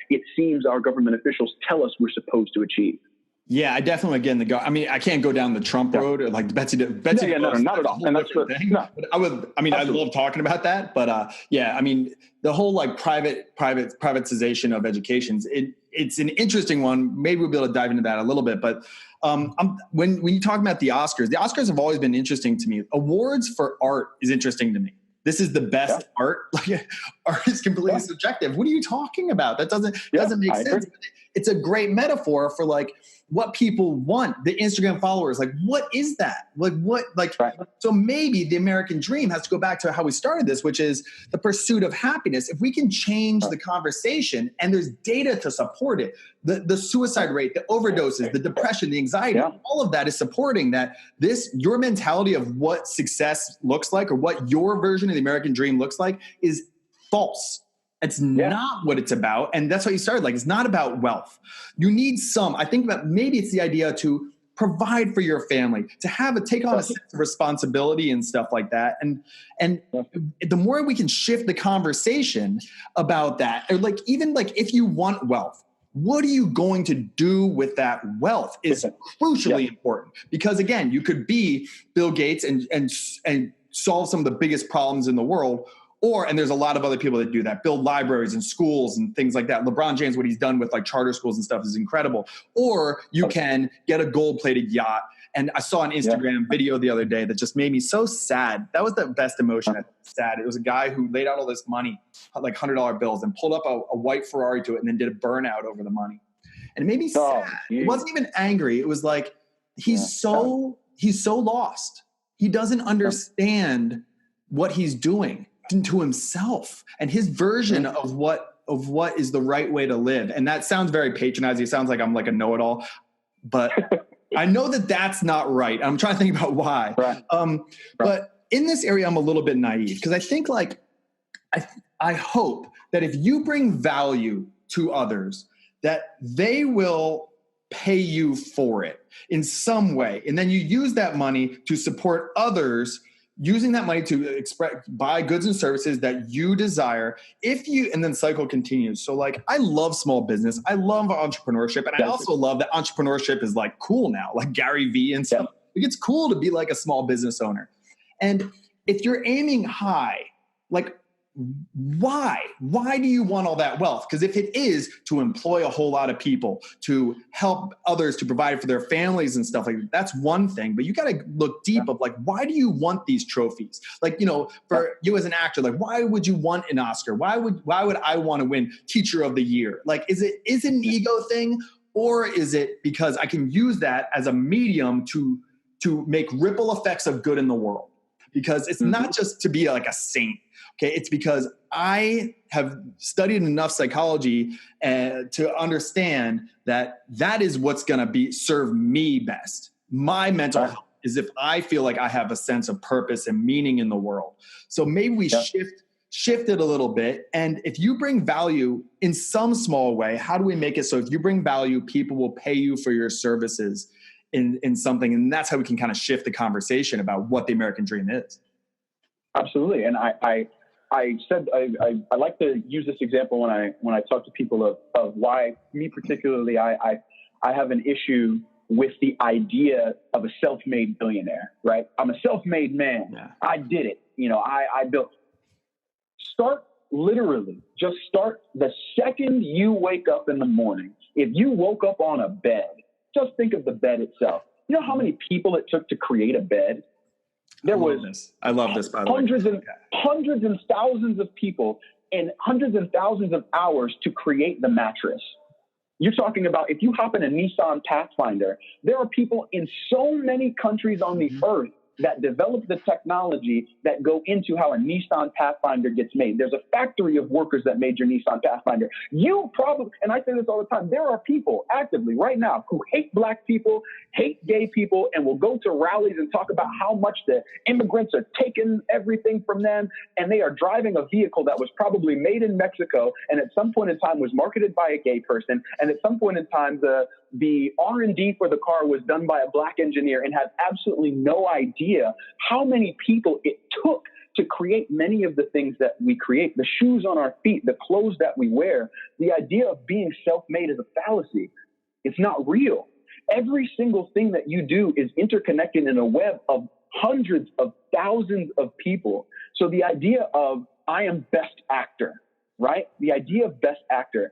it seems our government officials tell us we're supposed to achieve. Yeah, I definitely I can't go down the Trump road or like Betsy. No, not at all. And that's what. No. But I love talking about that. But the whole like privatization of education, it's an interesting one. Maybe we'll be able to dive into that a little bit. But when you talk about the Oscars have always been interesting to me. Awards for art is interesting to me. This is the best art. Like, art is completely subjective. What are you talking about? That doesn't make sense. It's a great metaphor for like what people want, the Instagram followers. Like, what is that? So maybe the American dream has to go back to how we started this, which is the pursuit of happiness. If we can change the conversation, and there's data to support it, the suicide rate, the overdoses, the depression, the anxiety, all of that is supporting that your mentality of what success looks like or what your version of the American dream looks like is false. It's not what it's about. And that's why you started. Like, it's not about wealth. You need I think that maybe it's the idea to provide for your family, to take on a sense of responsibility and stuff like that. And the more we can shift the conversation about that, or like, even like if you want wealth, what are you going to do with that wealth is crucially important. Because again, you could be Bill Gates and solve some of the biggest problems in the world. And there's a lot of other people that do that, build libraries and schools and things like that. LeBron James, what he's done with like charter schools and stuff is incredible. Or you can get a gold-plated yacht. And I saw an Instagram video the other day that just made me so sad. That was the best emotion. Sad. It was a guy who laid out all this money, like $100 bills, and pulled up a white Ferrari to it and then did a burnout over the money. And it made me sad. It wasn't even angry. It was like, he's so lost. He doesn't understand what he's doing to himself and his version of what is the right way to live. And that sounds very patronizing. It sounds like I'm like a know-it-all, but I know that that's not right. I'm trying to think about why. But in this area, I'm a little bit naive because I think like, I hope that if you bring value to others, that they will pay you for it in some way. And then you use that money to support others, using that money to buy goods and services that you desire. And then cycle continues. So like, I love small business. I love entrepreneurship. And I also love that entrepreneurship is like cool now, like Gary Vee and stuff. It's cool to be like a small business owner. And if you're aiming high, like, why do you want all that wealth? Because if it is to employ a whole lot of people, to help others, to provide for their families and stuff like that, that's one thing. But you got to look deep of like, why do you want these trophies? Like, for you as an actor, like, why would you want an Oscar? Why would I want to win Teacher of the Year? Like, is it an ego thing, or is it because I can use that as a medium to make ripple effects of good in the world? Because it's not just to be like a saint. Okay, it's because I have studied enough psychology to understand that is what's going to serve me best. My mental health is if I feel like I have a sense of purpose and meaning in the world. So maybe we shift it a little bit. And if you bring value in some small way, how do we make it so if you bring value, people will pay you for your services in something? And that's how we can kind of shift the conversation about what the American dream is. Absolutely. And I said I like to use this example when I talk to people of why me particularly I have an issue with the idea of a self-made billionaire, right? I'm a self-made man. Yeah. I did it. I built. Start the second you wake up in the morning. If you woke up on a bed, just think of the bed itself. You know how many people it took to create a bed? I love this, by the way. Hundreds and thousands of people. and hundreds and thousands of hours to create the mattress. You're talking about if you hop in a Nissan Pathfinder, there are people in so many countries on the earth that develop the technology that go into how a Nissan Pathfinder gets made. There's a factory of workers that made your Nissan Pathfinder. You probably, and I say this all the time, there are people actively right now who hate black people, hate gay people, and will go to rallies and talk about how much the immigrants are taking everything from them. And they are driving a vehicle that was probably made in Mexico and at some point in time was marketed by a gay person. And at some point in time, the R&D for the car was done by a black engineer, and has absolutely no idea how many people it took to create many of the things that we create, the shoes on our feet, the clothes that we wear. The idea of being self-made is a fallacy. It's not real. Every single thing that you do is interconnected in a web of hundreds of thousands of people. So the idea of I am best actor, right? The idea of best actor,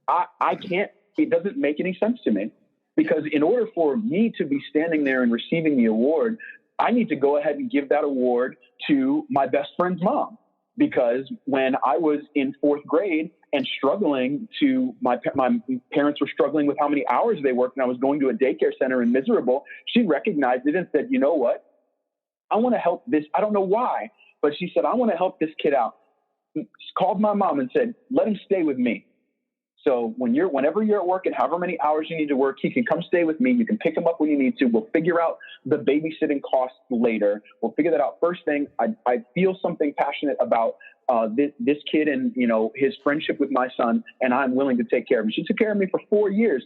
I can't, it doesn't make any sense to me, because in order for me to be standing there and receiving the award, I need to go ahead and give that award to my best friend's mom. Because when I was in fourth grade and struggling my parents were struggling with how many hours they worked, and I was going to a daycare center and miserable, she recognized it and said, you know what? I want to help this. I don't know why, but she said, I want to help this kid out. She called my mom and said, let him stay with me. So whenever you're at work and however many hours you need to work, he can come stay with me. You can pick him up when you need to. We'll figure out the babysitting costs later. We'll figure that out. First thing, I feel something passionate about this kid and, you know, his friendship with my son, and I'm willing to take care of him. She took care of me for 4 years.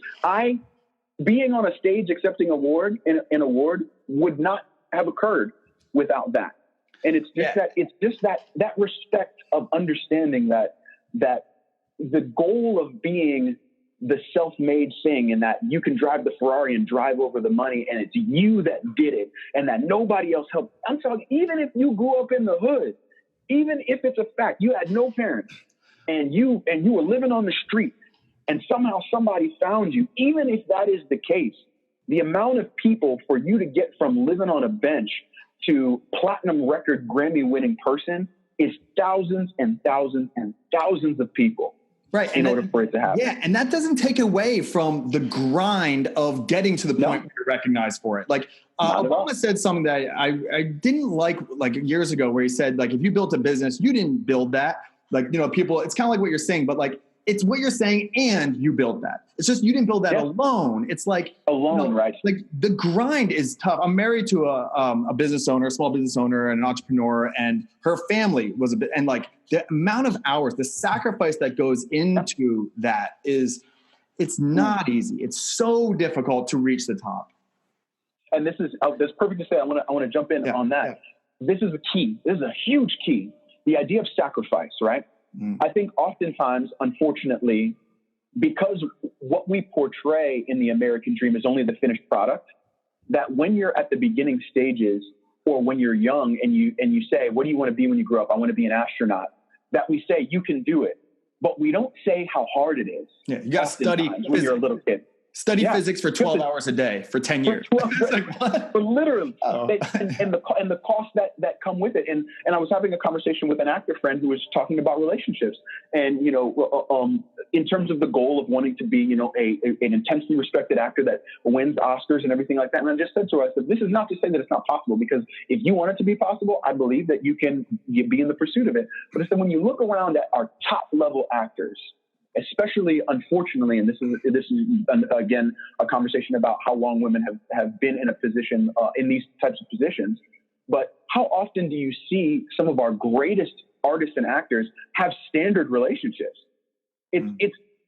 Being on a stage accepting an award would not have occurred without that. And it's just that respect of understanding that the goal of being the self-made thing, and that you can drive the Ferrari and drive over the money, and it's you that did it, and that nobody else helped. I'm talking, even if you grew up in the hood, even if it's a fact, you had no parents, and you were living on the street, and somehow somebody found you, even if that is the case, the amount of people for you to get from living on a bench to platinum record Grammy-winning person is thousands and thousands and thousands of people. Right. In order for it to happen. Yeah. And that doesn't take away from the grind of getting to the point where you're recognized for it. Like Obama said something that I didn't like years ago, where he said, like, if you built a business, you didn't build that. Like, you know, people, it's kind of like what you're saying, but like, it's what you're saying and you built that. It's just, you didn't build that alone. It's like alone, you know, right? Like the grind is tough. I'm married to a business owner, a small business owner, and an entrepreneur, and her family was and like the amount of hours, the sacrifice that goes into that it's not easy. It's so difficult to reach the top. And this is perfect to say. I want to jump in on that. Yeah. This is a key. This is a huge key. The idea of sacrifice, right? I think oftentimes, unfortunately, because what we portray in the American dream is only the finished product, that when you're at the beginning stages, or when you're young and you say, what do you want to be when you grow up? I want to be an astronaut. That we say, you can do it. But we don't say how hard it is. Yeah, you got to study when you're a little kid. Study physics for 12 hours a day for 10 years. For literally. And the costs that come with it. And I was having a conversation with an actor friend who was talking about relationships. And, you know, in terms of the goal of wanting to be, you know, an intensely respected actor that wins Oscars and everything like that. And I just said to her, I said, this is not to say that it's not possible, because if you want it to be possible, I believe that you can be in the pursuit of it. But I said, when you look around at our top level actors, especially, unfortunately, and this is again a conversation about how long women have been in a position in these types of positions. But how often do you see some of our greatest artists and actors have standard relationships?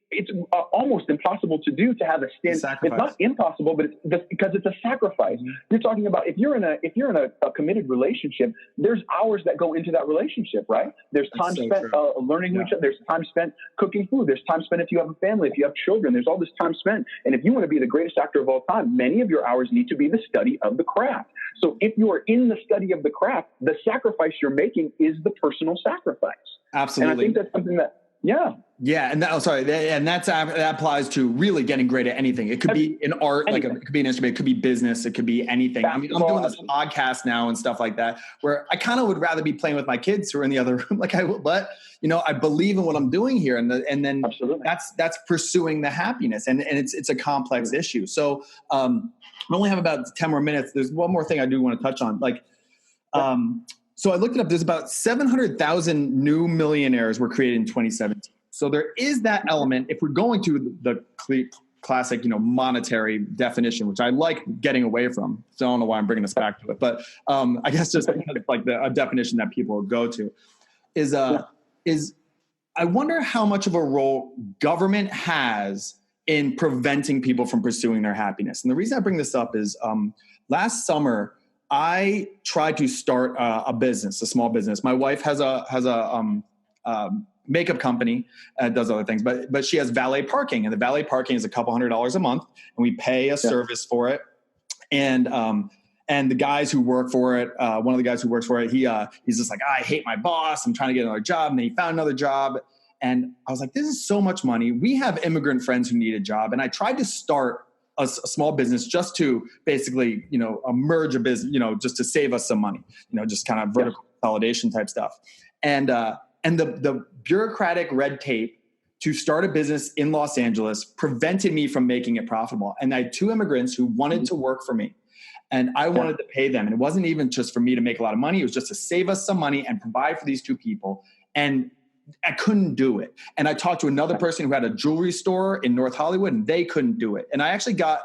It's almost impossible to do, to have a standard. It's not impossible, but it's because it's a sacrifice. You're talking about if you're in a committed relationship, there's hours that go into that relationship, right? There's time spent learning each other. There's time spent cooking food. There's time spent if you have a family, if you have children. There's all this time spent. And if you want to be the greatest actor of all time, many of your hours need to be the study of the craft. So if you are in the study of the craft, the sacrifice you're making is the personal sacrifice. Absolutely. And I think that's something that Yeah, and that applies to really getting great at anything. It could be in art, it could be an instrument, it could be business, it could be anything. Basketball, I'm doing this podcast now and stuff like that, where I kind of would rather be playing with my kids who are in the other room. I believe in what I'm doing here, and then absolutely. that's pursuing the happiness, and it's a complex issue. So we only have about 10 more minutes. There's one more thing I do want to touch on, so I looked it up. There's about 700,000 new millionaires were created in 2017. So there is that element. If we're going to the classic, monetary definition, which I like getting away from, so I don't know why I'm bringing us back to it, but I guess just like a definition that people go to is I wonder how much of a role government has in preventing people from pursuing their happiness. And the reason I bring this up is last summer I tried to start a business, a small business. My wife has a makeup company, does other things, but she has valet parking, and the valet parking is a couple $100s a month, and we pay a service for it. And the guys who work for it, one of the guys who works for it, he's just like, I hate my boss. I'm trying to get another job. And then he found another job. And I was like, this is so much money. We have immigrant friends who need a job. And I tried to start a small business just to basically, merge a business, just to save us some money, just kind of vertical consolidation type stuff. And the bureaucratic red tape to start a business in Los Angeles prevented me from making it profitable. And I had two immigrants who wanted to work for me, and I wanted to pay them. And it wasn't even just for me to make a lot of money. It was just to save us some money and provide for these two people. And I couldn't do it. And I talked to another person who had a jewelry store in North Hollywood, and they couldn't do it. And I actually got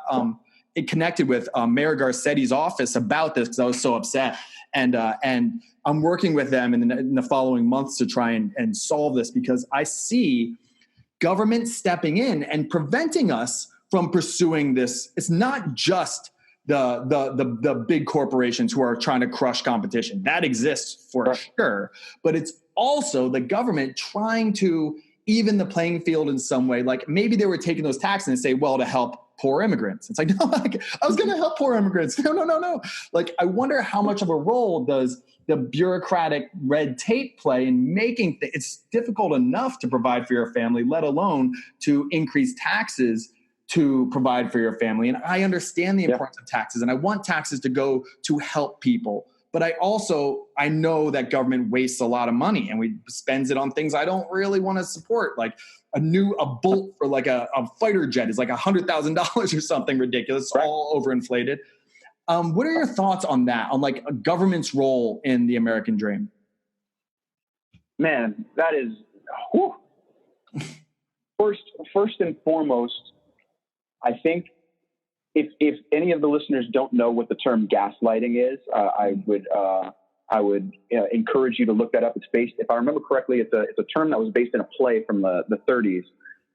it connected with Mayor Garcetti's office about this because I was so upset. And I'm working with them in the following months to try and solve this, because I see government stepping in and preventing us from pursuing this. It's not just the big corporations who are trying to crush competition. That exists for sure. But it's also the government trying to even the playing field in some way. Like maybe they were taking those taxes and say, well, to help poor immigrants. It's like, no, I was going to help poor immigrants. No. Like, I wonder how much of a role does the bureaucratic red tape play in making it's difficult enough to provide for your family, let alone to increase taxes to provide for your family. And I understand the importance of taxes, and I want taxes to go to help people. But I know that government wastes a lot of money and we spends it on things I don't really want to support. Like a bolt for like a fighter jet is like $100,000 or something ridiculous. It's all overinflated. What are your thoughts on that? On like a government's role in the American dream? Man, that is first and foremost. I think if any of the listeners don't know what the term gaslighting is, I would encourage you to look that up. It's based, if I remember correctly, it's a term that was based in a play from the 30s.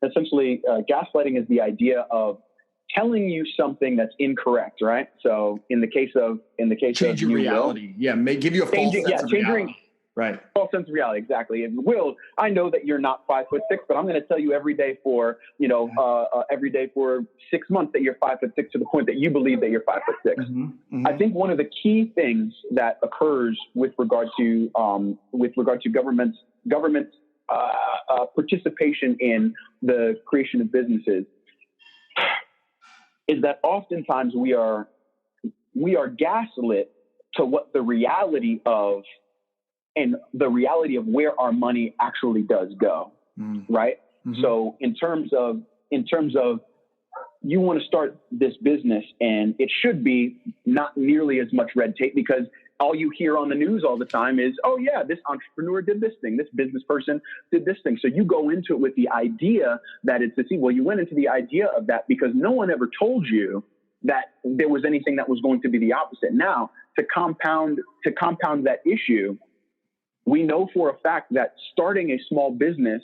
Essentially, gaslighting is the idea of telling you something that's incorrect, right? So in the case of changing reality, may give you a false sense of reality. Right. False sense of reality, exactly. And Will, I know that you're not 5'6", but I'm going to tell you every day for 6 months that you're 5'6" to the point that you believe that you're 5'6". Mm-hmm. Mm-hmm. I think one of the key things that occurs with regard to government's participation in the creation of businesses is that oftentimes we are gaslit to what the reality of where our money actually does go, right? Mm-hmm. So in terms of you want to start this business, and it should be not nearly as much red tape, because all you hear on the news all the time is, oh yeah, this entrepreneur did this thing, this business person did this thing. So you go into it with the idea that it's you went into the idea of that because no one ever told you that there was anything that was going to be the opposite. Now, to compound that issue, we know for a fact that starting a small business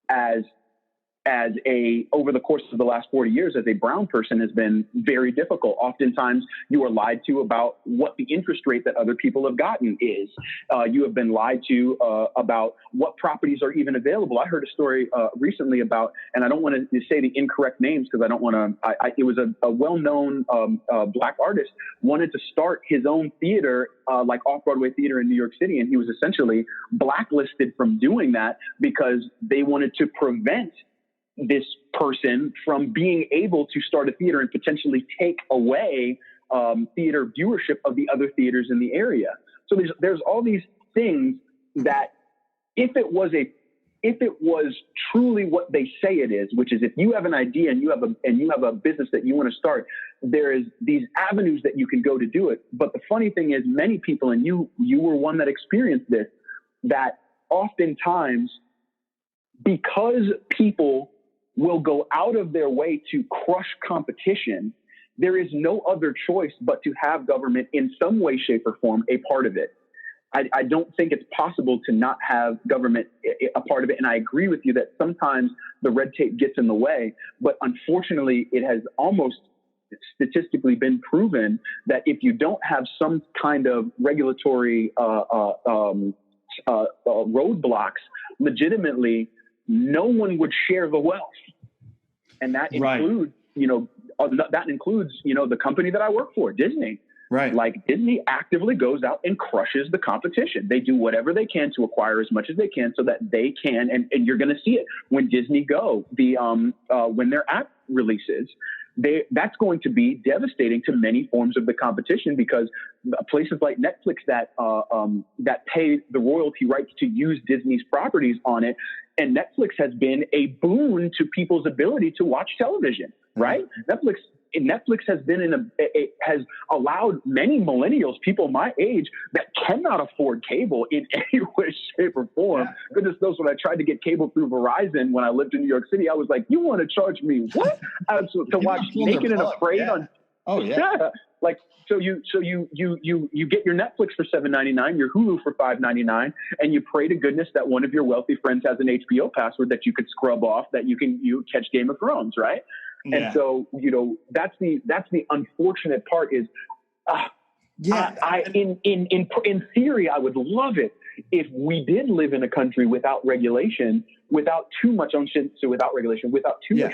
as over the course of the last 40 years as a brown person has been very difficult. Oftentimes you are lied to about what the interest rate that other people have gotten is. You have been lied to about what properties are even available. I heard a story recently about, and I don't want to say the incorrect names because I don't want to, it was a well-known black artist wanted to start his own theater, like off-Broadway theater in New York City. And he was essentially blacklisted from doing that because they wanted to prevent this person from being able to start a theater and potentially take away theater viewership of the other theaters in the area. So there's all these things that if it was truly what they say it is, which is if you have an idea and you have a business that you want to start, there is these avenues that you can go to do it. But the funny thing is, many people, and you were one that experienced this, that oftentimes because people will go out of their way to crush competition, there is no other choice but to have government in some way, shape, or form a part of it. I don't think it's possible to not have government a part of it. And I agree with you that sometimes the red tape gets in the way, but unfortunately it has almost statistically been proven that if you don't have some kind of regulatory roadblocks, legitimately, no one would share the wealth. And that includes, the company that I work for, Disney. Right. Like Disney actively goes out and crushes the competition. They do whatever they can to acquire as much as they can so that they can, and you're going to see it when Disney Go, when their app releases, that's going to be devastating to many forms of the competition because places like Netflix that pay the royalty rights to use Disney's properties on it, and Netflix has been a boon to people's ability to watch television, right? Netflix has been has allowed many millennials, people my age, that cannot afford cable in any way, shape, or form. Yeah. Goodness knows, when I tried to get cable through Verizon when I lived in New York City, I was like, "You want to charge me what to watch Naked and Afraid on?" Oh yeah. Like so you get your Netflix for $7.99, your Hulu for $5.99, and you pray to goodness that one of your wealthy friends has an HBO password that you could scrub off, that you catch Game of Thrones, right? Yeah. And so, that's the unfortunate part is, in theory, I would love it if we did live in a country without regulation, without too much much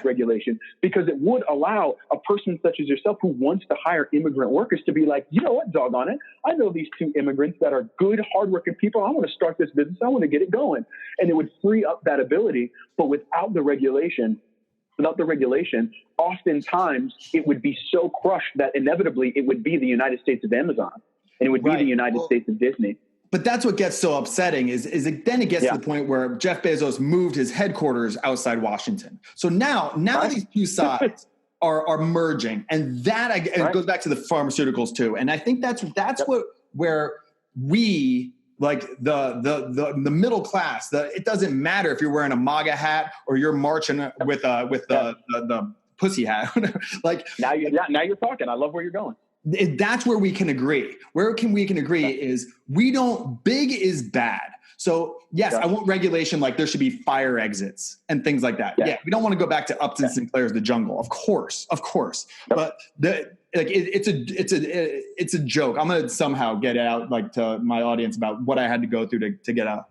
regulation, because it would allow a person such as yourself who wants to hire immigrant workers to be like, you know what, doggone it, I know these two immigrants that are good, hardworking people. I want to start this business. I want to get it going. And it would free up that ability. But without the regulation, oftentimes it would be so crushed that inevitably it would be the United States of Amazon, and it would be the United States of Disney. But that's what gets so upsetting is then it gets to the point where Jeff Bezos moved his headquarters outside Washington. So now these two sides are merging, and it goes back to the pharmaceuticals too. And I think that's where we, like the middle class, it doesn't matter if you're wearing a MAGA hat or you're marching with the pussy hat. Like now you're talking. I love where you're going. That's where we can agree. We can agree is big is bad. So yes, I want regulation, like there should be fire exits and things like that. Yeah, we don't want to go back to Upton Sinclair's The Jungle, of course. But it's a joke. I'm gonna somehow get out to my audience about what I had to go through to get a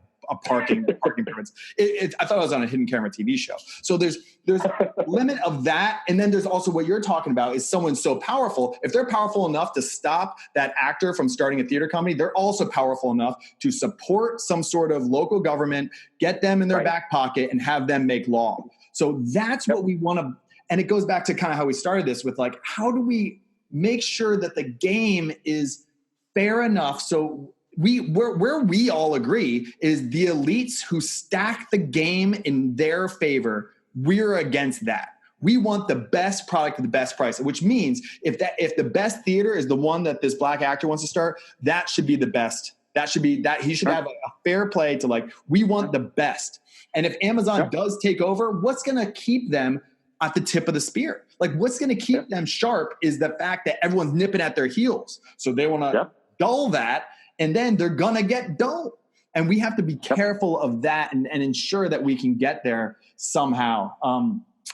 parking permits. I thought I was on a hidden camera TV show. So there's a limit of that. And then there's also what you're talking about is someone so powerful. If they're powerful enough to stop that actor from starting a theater company, they're also powerful enough to support some sort of local government, get them in their back pocket and have them make law. So that's what we want to, and it goes back to kind of how we started this with like, how do we make sure that the game is fair enough so where we all agree is the elites who stack the game in their favor. We're against that. We want the best product at the best price, which means if the best theater is the one that this black actor wants to start, that should be the best. That should be that he should have a fair play to like, we want the best. And if Amazon does take over, what's going to keep them at the tip of the spear? Like what's going to keep them sharp is the fact that everyone's nipping at their heels. So they want to dull that. And then they're going to get dull. And we have to be careful of that and ensure that we can get there somehow.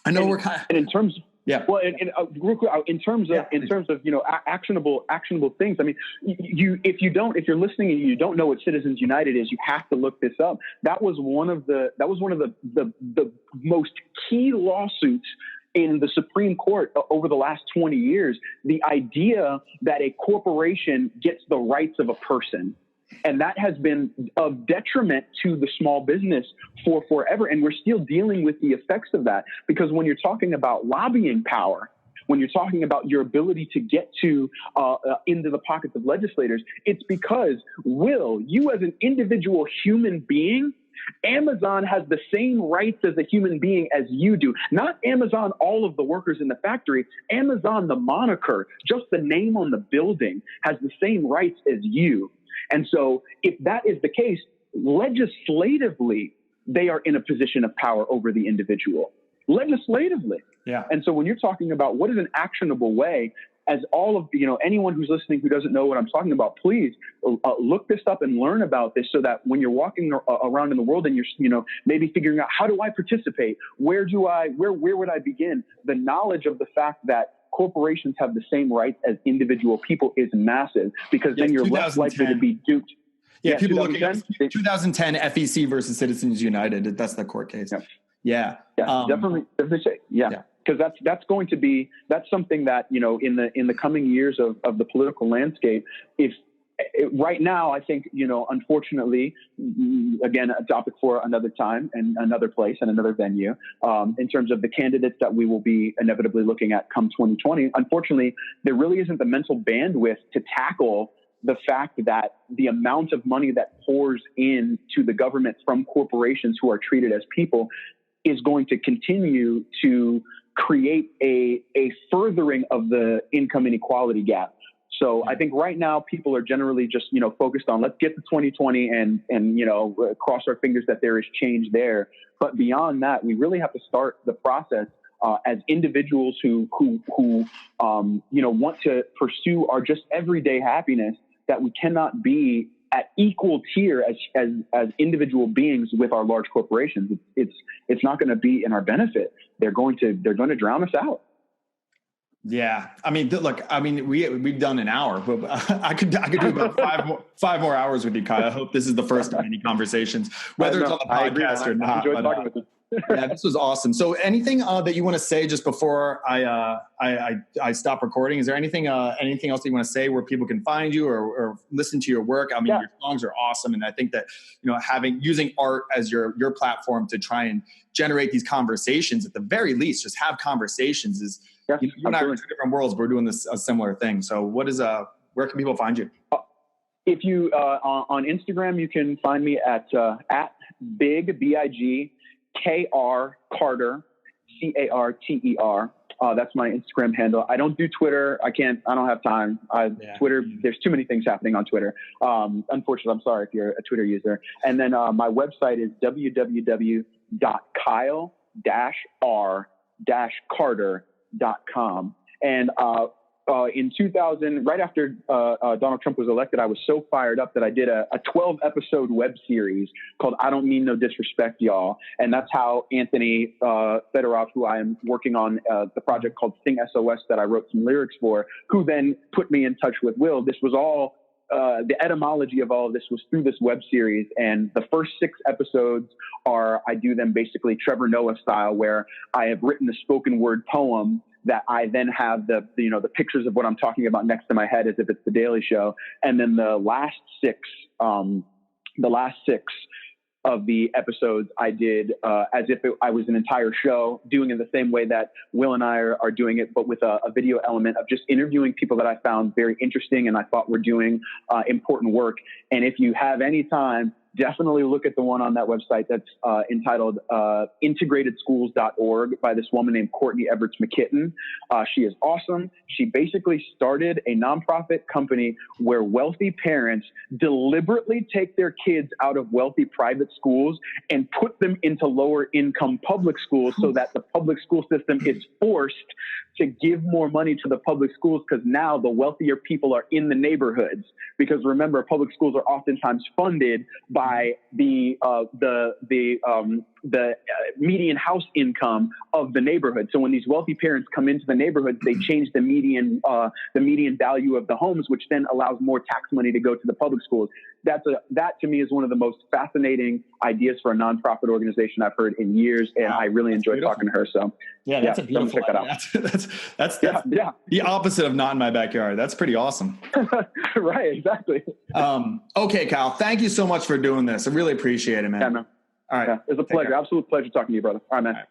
I know we're kind of, and in terms, yeah. Well, and real quick, in terms of actionable things. I mean, if you're listening and you don't know what Citizens United is, you have to look this up. That was one of the most key lawsuits in the Supreme Court over the last 20 years. The idea that a corporation gets the rights of a person. And that has been of detriment to the small business for forever. And we're still dealing with the effects of that, because when you're talking about lobbying power, when you're talking about your ability to get to into the pockets of legislators, it's because, Will, you as an individual human being, Amazon has the same rights as a human being as you do. Not Amazon, all of the workers in the factory. Amazon, the moniker, just the name on the building, has the same rights as you. And so if that is the case, legislatively, they are in a position of power over the individual. Legislatively. Yeah. And so when you're talking about what is an actionable way, as all of, anyone who's listening who doesn't know what I'm talking about, please look this up and learn about this, so that when you're walking around in the world and you're, maybe figuring out, how do I participate? Where would I begin? The knowledge of the fact that corporations have the same rights as individual people is massive, because then you're less likely to be duped. Yeah, people look at 2010 FEC versus Citizens United. That's the court case. Yeah. Definitely say, because that's something that, in the coming years of the political landscape, right now, I think, unfortunately, again, a topic for another time and another place and another venue, in terms of the candidates that we will be inevitably looking at come 2020. Unfortunately, there really isn't the mental bandwidth to tackle the fact that the amount of money that pours into the government from corporations who are treated as people is going to continue to create a furthering of the income inequality gap. So I think right now people are generally just, focused on, let's get to 2020 and cross our fingers that there is change there. But beyond that, we really have to start the process as individuals who want to pursue our just everyday happiness, that we cannot be at equal tier as individual beings with our large corporations. It's not going to be in our benefit. They're going to drown us out. Yeah. I mean, look, we've done an hour, but I could do about five more hours with you, Kyle. I hope this is the first of many conversations, whether it's on the podcast or not. I enjoyed talking with you. Yeah, this was awesome. So anything that you want to say just before I stop recording? Is there anything else that you want to say where people can find you or listen to your work? I mean, your songs are awesome. And I think that, using art as your platform to try and generate these conversations, at the very least, just have conversations is, you and I are in two different worlds, but we're doing a similar thing. So where can people find you? If you, on Instagram, you can find me at Big, BIG, KR Carter, CARTER. That's my Instagram handle. I don't do Twitter. I don't have time. Twitter, there's too many things happening on Twitter. Unfortunately, I'm sorry if you're a Twitter user. And then my website is www.kyle-r-carter.com. And in 2000, right after Donald Trump was elected, I was so fired up that I did a 12-episode web series called I Don't Mean No Disrespect, Y'all. And that's how Anthony Fedorov, who I am working on the project called Sing SOS that I wrote some lyrics for, who then put me in touch with Will. This was all, the etymology of all of this was through this web series. And the first 6 episodes I do them basically Trevor Noah style, where I have written a spoken word poem that I then have the pictures of what I'm talking about next to my head as if it's the Daily Show. And then the last six of the episodes I did as if I was an entire show, doing it the same way that Will and I are doing it, but with a video element of just interviewing people that I found very interesting and I thought were doing important work. And if you have any time, definitely look at the one on that website that's entitled integratedschools.org by this woman named Courtney Everts McKitten. She is awesome. She basically started a nonprofit company where wealthy parents deliberately take their kids out of wealthy private schools and put them into lower income public schools so that the public school system is forced to give more money to the public schools, because now the wealthier people are in the neighborhoods. Because remember, public schools are oftentimes funded by by the median house income of the neighborhood. So when these wealthy parents come into the neighborhood, they change the median value of the homes, which then allows more tax money to go to the public schools. That to me is one of the most fascinating ideas for a nonprofit organization I've heard in years, and I really enjoyed talking to her. So yeah, that's a beautiful. Check that out. That's the opposite of not in my backyard. That's pretty awesome. Right, exactly. Okay, Kyle, thank you so much for doing this. I really appreciate it, man. Yeah, man. All right. Yeah, it's a pleasure. Absolute pleasure talking to you, brother. All right, man. All right.